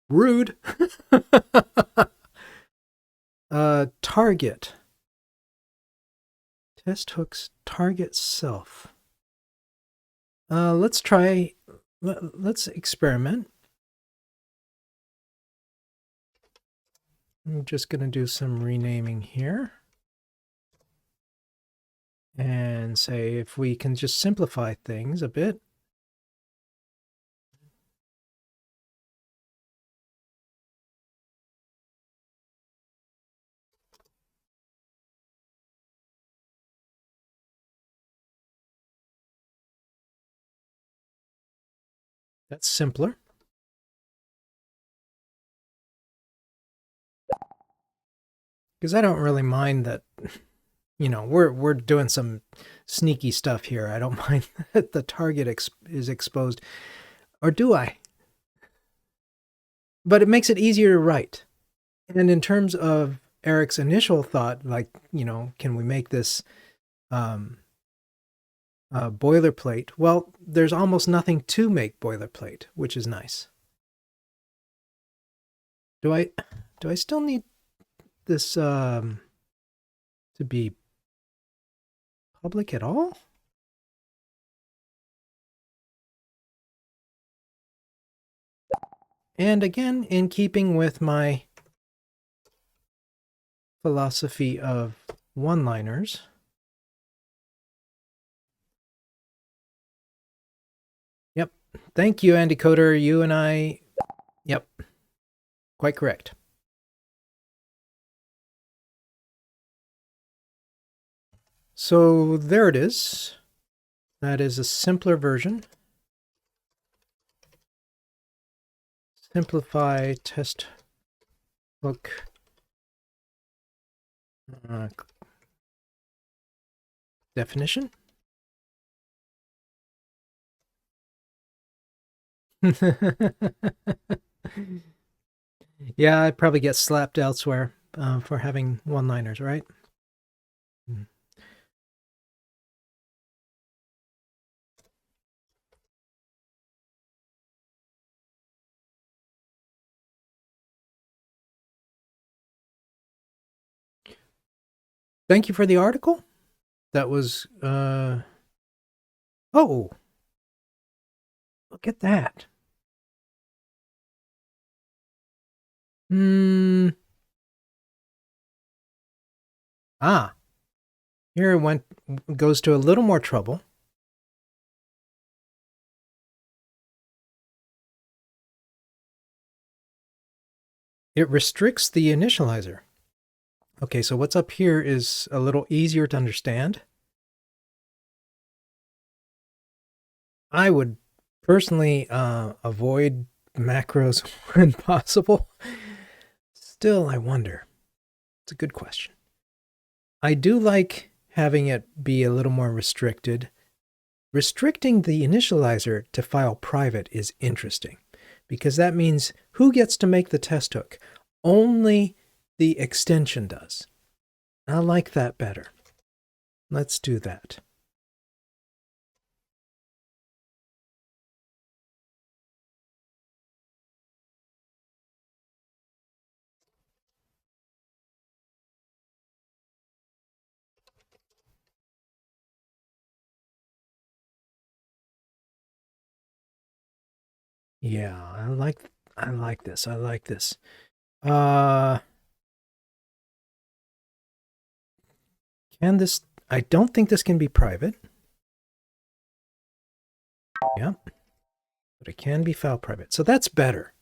A: Rude. Target. Test hooks target self. Let's try, let's experiment. I'm just going to do some renaming here. And say if we can just simplify things a bit. That's simpler. Because I don't really mind that, we're doing some sneaky stuff here. I don't mind that the target is exposed. Or do I? But it makes it easier to write. And in terms of Eric's initial thought, like, can we make this um, boilerplate? Well, there's almost nothing to make boilerplate, which is nice. Do I still need this to be public at all? And again, in keeping with my philosophy of one-liners, yep. Thank you, Andy Coder. You and I, yep, quite correct. So there it is. That is a simpler version. Simplify test hook definition. Yeah, I'd probably get slapped elsewhere for having one-liners, right? Thank you for the article. That was, oh, look at that. Ah, here it goes to a little more trouble. It restricts the initializer. Okay, so what's up here is a little easier to understand. I would personally avoid macros when possible. Still, I wonder. It's a good question. I do like having it be a little more restricted. Restricting the initializer to file private is interesting because that means who gets to make the test hook? Only the extension does. I like that better. Let's do that. Yeah, I like this. I like this. Can this, I don't think this can be private. Yeah. But it can be file private. So that's better.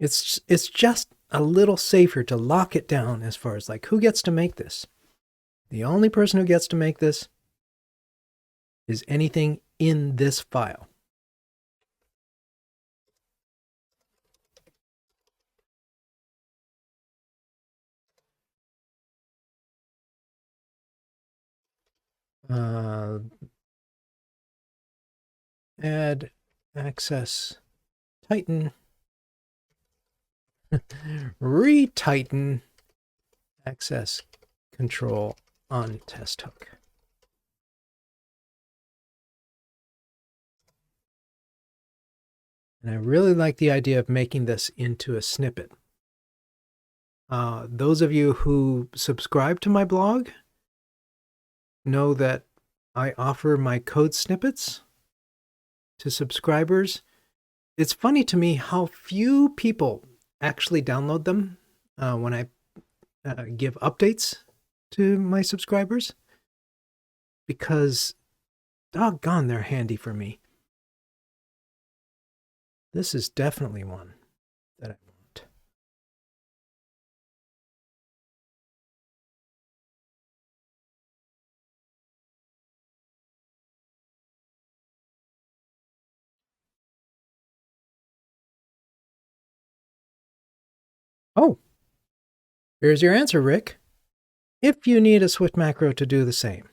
A: It's just a little safer to lock it down as far as like who gets to make this. The only person who gets to make this is anything in this file. Add access tighten retighten access control on test hook. And I really like the idea of making this into a snippet. Those of you who subscribe to my blog know that I offer my code snippets to subscribers. It's funny to me how few people actually download them when I give updates to my subscribers, because doggone, they're handy for me. This is definitely one that I want. Here's your answer, Rick. If you need a Swift macro to do the same.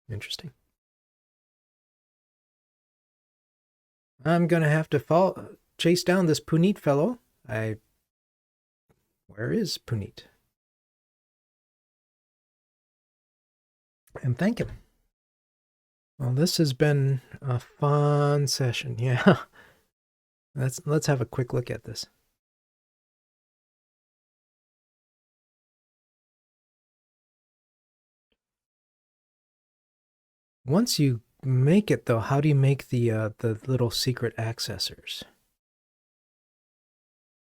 A: Interesting. I'm going to have to chase down this Puneet fellow. Where is Puneet? And thank him. Well, this has been a fun session. Yeah. Let's have a quick look at this. Once you make it, though, how do you make the little secret accessors?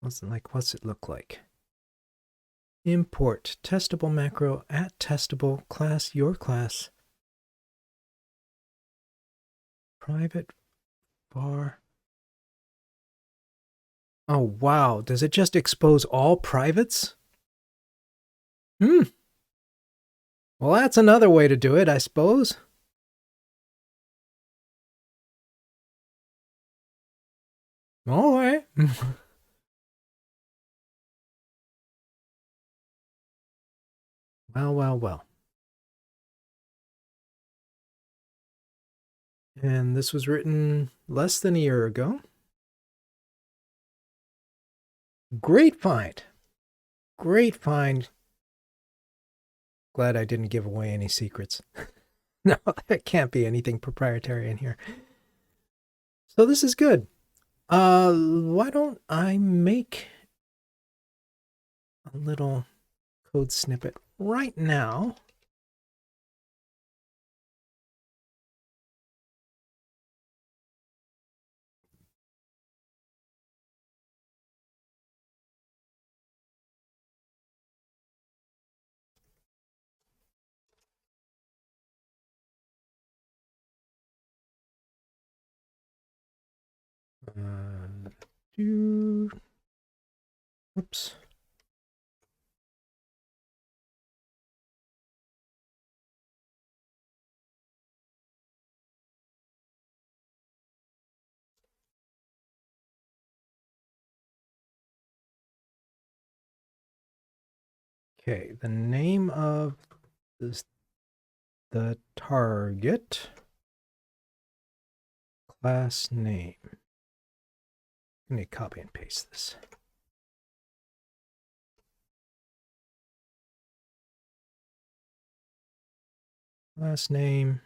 A: What's it look like? Import testable macro at testable class your class private var. Oh wow, does it just expose all privates? Well, that's another way to do it, I suppose. All right. Well. And this was written less than a year ago. Great find. Great find. Glad I didn't give away any secrets. No, there can't be anything proprietary in here. So this is good. Why don't I make a little code snippet right now? Oops. Okay, the name of the target class name. I need to copy and paste this. Class name,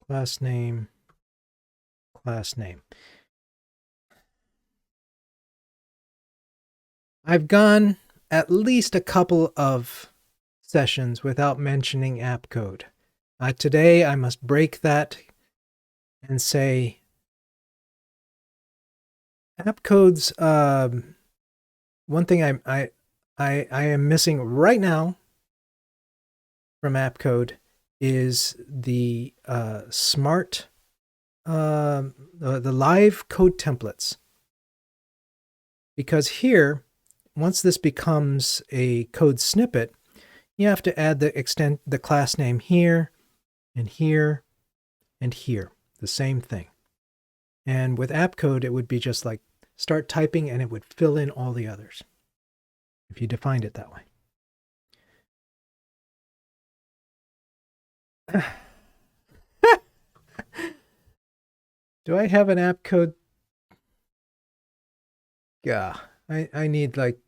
A: class name, class name. I've gone at least a couple of sessions without mentioning app code. Today I must break that and say app codes. One thing I am missing right now from app code is the smart the live code templates, because here, once this becomes a code snippet, you have to add the class name here and here and here, the same thing. And with app code, it would be just like start typing and it would fill in all the others if you defined it that way. Do I have an app code? Yeah, I need like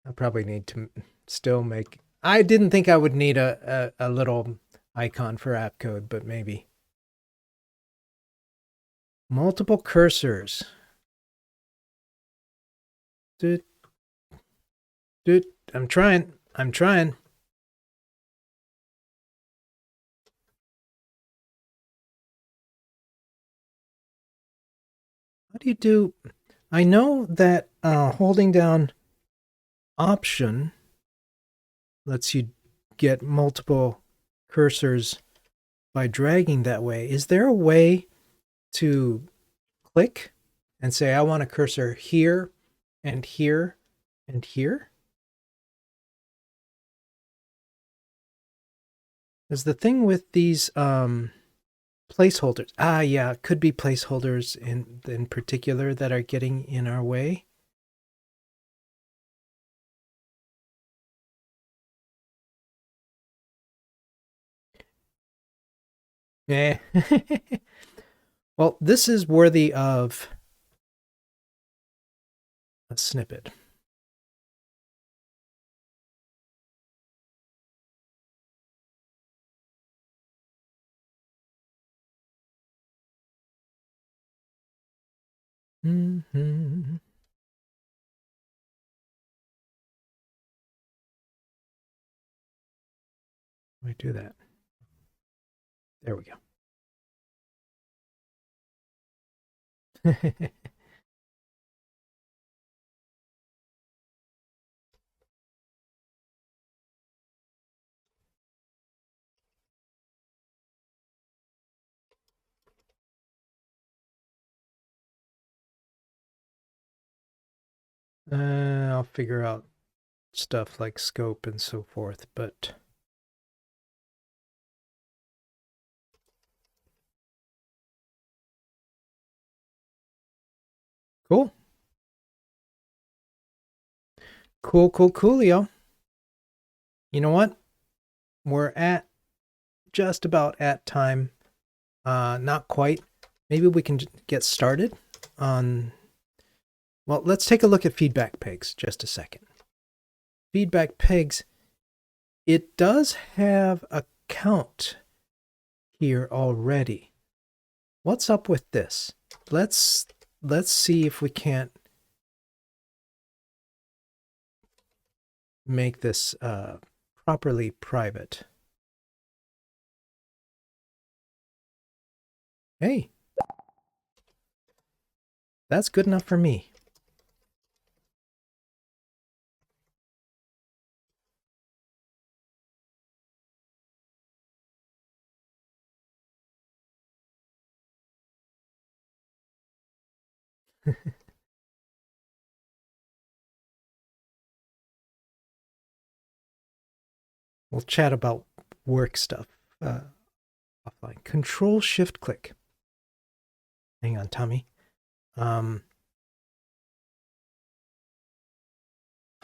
A: I probably need to still make. I didn't think I would need a little icon for app code, but maybe. Multiple cursors. I'm trying. How do you do? I know that holding down Option lets you get multiple cursors by dragging that way. Is there a way to click and say, I want a cursor here and here and here? Is the thing with these placeholders. Yeah, it could be placeholders in particular that are getting in our way. Eh. Well, this is worthy of a snippet. Mm-hmm. Let me do that. There we go. I'll figure out stuff like scope and so forth, but cool. Coolio. You know what? We're at just about at time. Not quite. Maybe we can get started on. Well, let's take a look at feedback pegs just a second. Feedback pegs, it does have a count here already. What's up with this? Let's see if we can't make this properly private. Hey, that's good enough for me. We'll chat about work stuff offline. Control Shift click. Hang on, Tommy.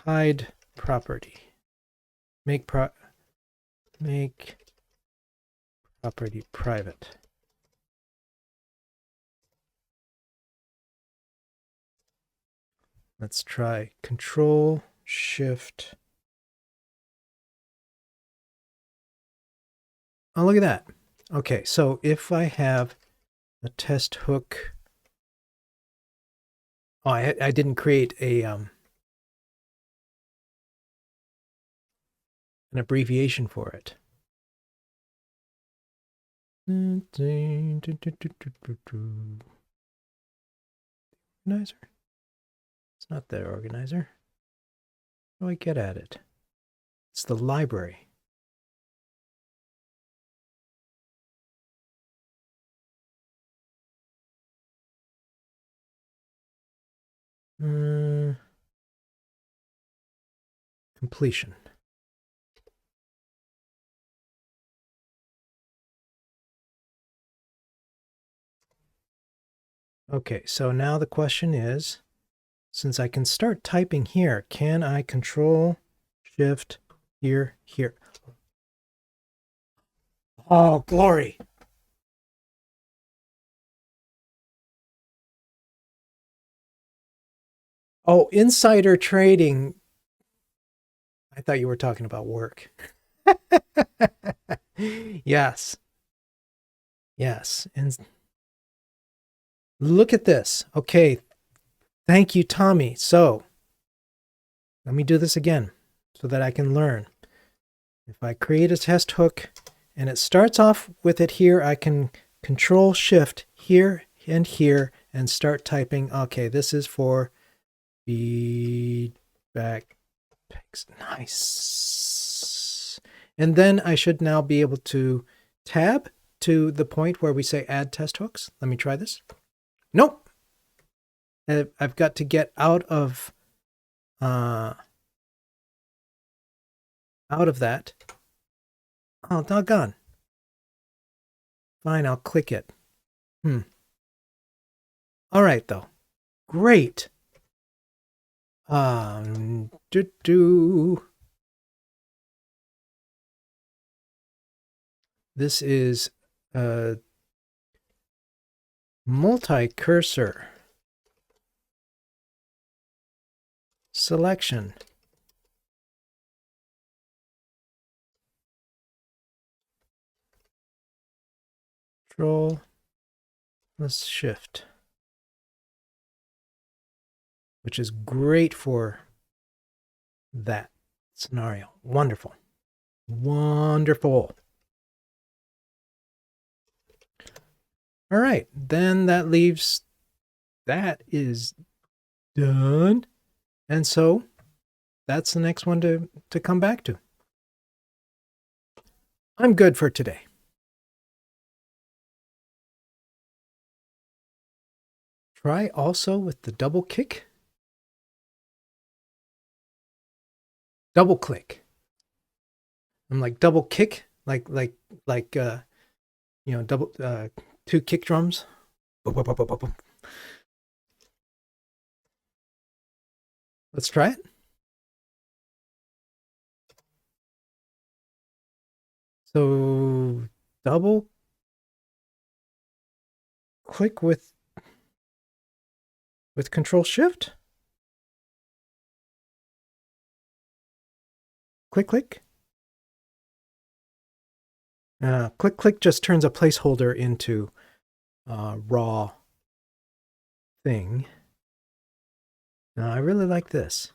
A: Hide property. Make property private. Let's try Control Shift. Oh, look at that. Okay, so if I have a test hook. Oh, I didn't create a an abbreviation for it. Organizer? It's not the organizer. How do I get at it? It's the library. Completion. Okay, so now the question is, since I can start typing here, can I Control Shift here? Oh, glory. Oh, insider trading. I thought you were talking about work. Yes. And look at this. Okay. Thank you, Tommy. So let me do this again so that I can learn. If I create a test hook and it starts off with it here, I can Control Shift here and here and start typing. Okay, this is for feedback pegs. Nice. And then I should now be able to tab to the point where we say add test hooks. Let me try this. Nope. I've got to get out of that. Oh, doggone. Fine, I'll click it. All right, though. Great. This is a multi-cursor selection. Control plus Shift, which is great for that scenario. Wonderful. Wonderful. All right, then that leaves, that is done. And so that's the next one to come back to. I'm good for today. Try also with the double kick. Double click. I'm like double kick, like you know, double 2 kick drums. Let's try it. So double click with Control Shift. Click, click. Click, click just turns a placeholder into a raw thing. Now, I really like this.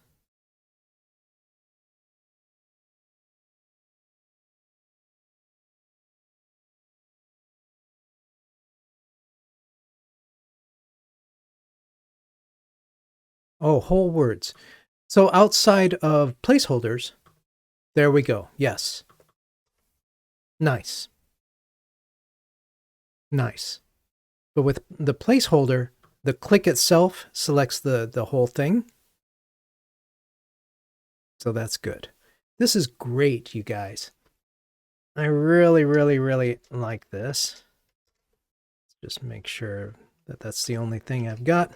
A: Oh, whole words. So outside of placeholders, there we go. Yes. Nice. Nice. But with the placeholder, the click itself selects the whole thing. So that's good. This is great, you guys. I really, really, really like this. Let's just make sure that that's the only thing I've got.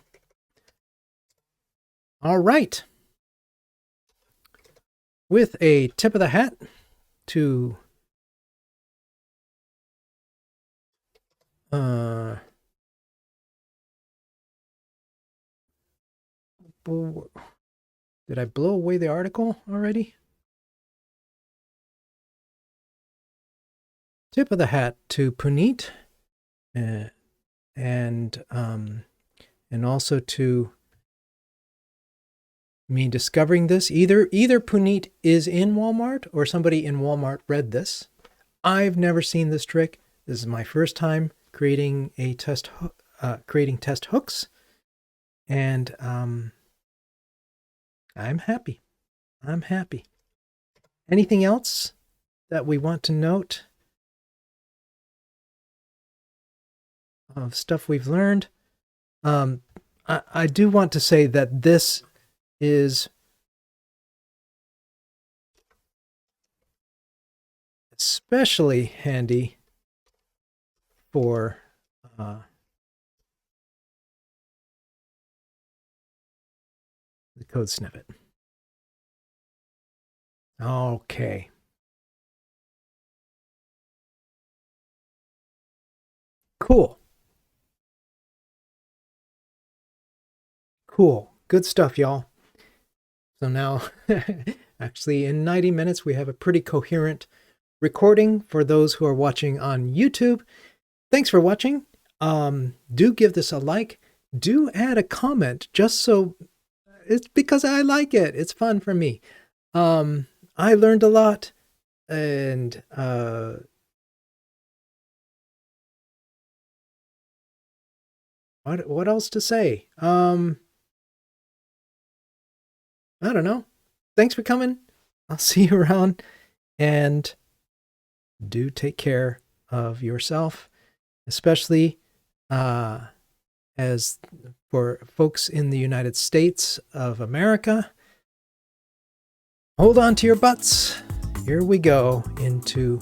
A: All right. With a tip of the hat to did I blow away the article already? Tip of the hat to Puneet, and also to me discovering this. Either Puneet is in Walmart or somebody in Walmart read this. I've never seen this trick. This is my first time creating a test hooks, and I'm happy. I'm happy. Anything else that we want to note of stuff we've learned? I do want to say that this is especially handy for the code snippet. Okay. Cool. Cool. Good stuff, y'all. So now, actually, in 90 minutes, we have a pretty coherent recording for those who are watching on YouTube. Thanks for watching. Do give this a like. Do add a comment, just so it's because I like it. It's fun for me. I learned a lot, and what else to say? I don't know. Thanks for coming. I'll see you around, and do take care of yourself, especially as for folks in the United States of America. Hold on to your butts. Here we go into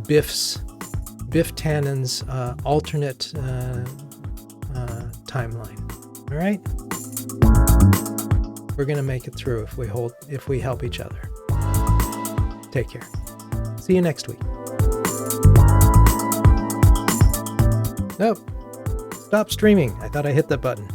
A: Biff Tannen's alternate timeline. All right? We're going to make it through if we help each other. Take care. See you next week. Nope. Stop streaming. I thought I hit that button.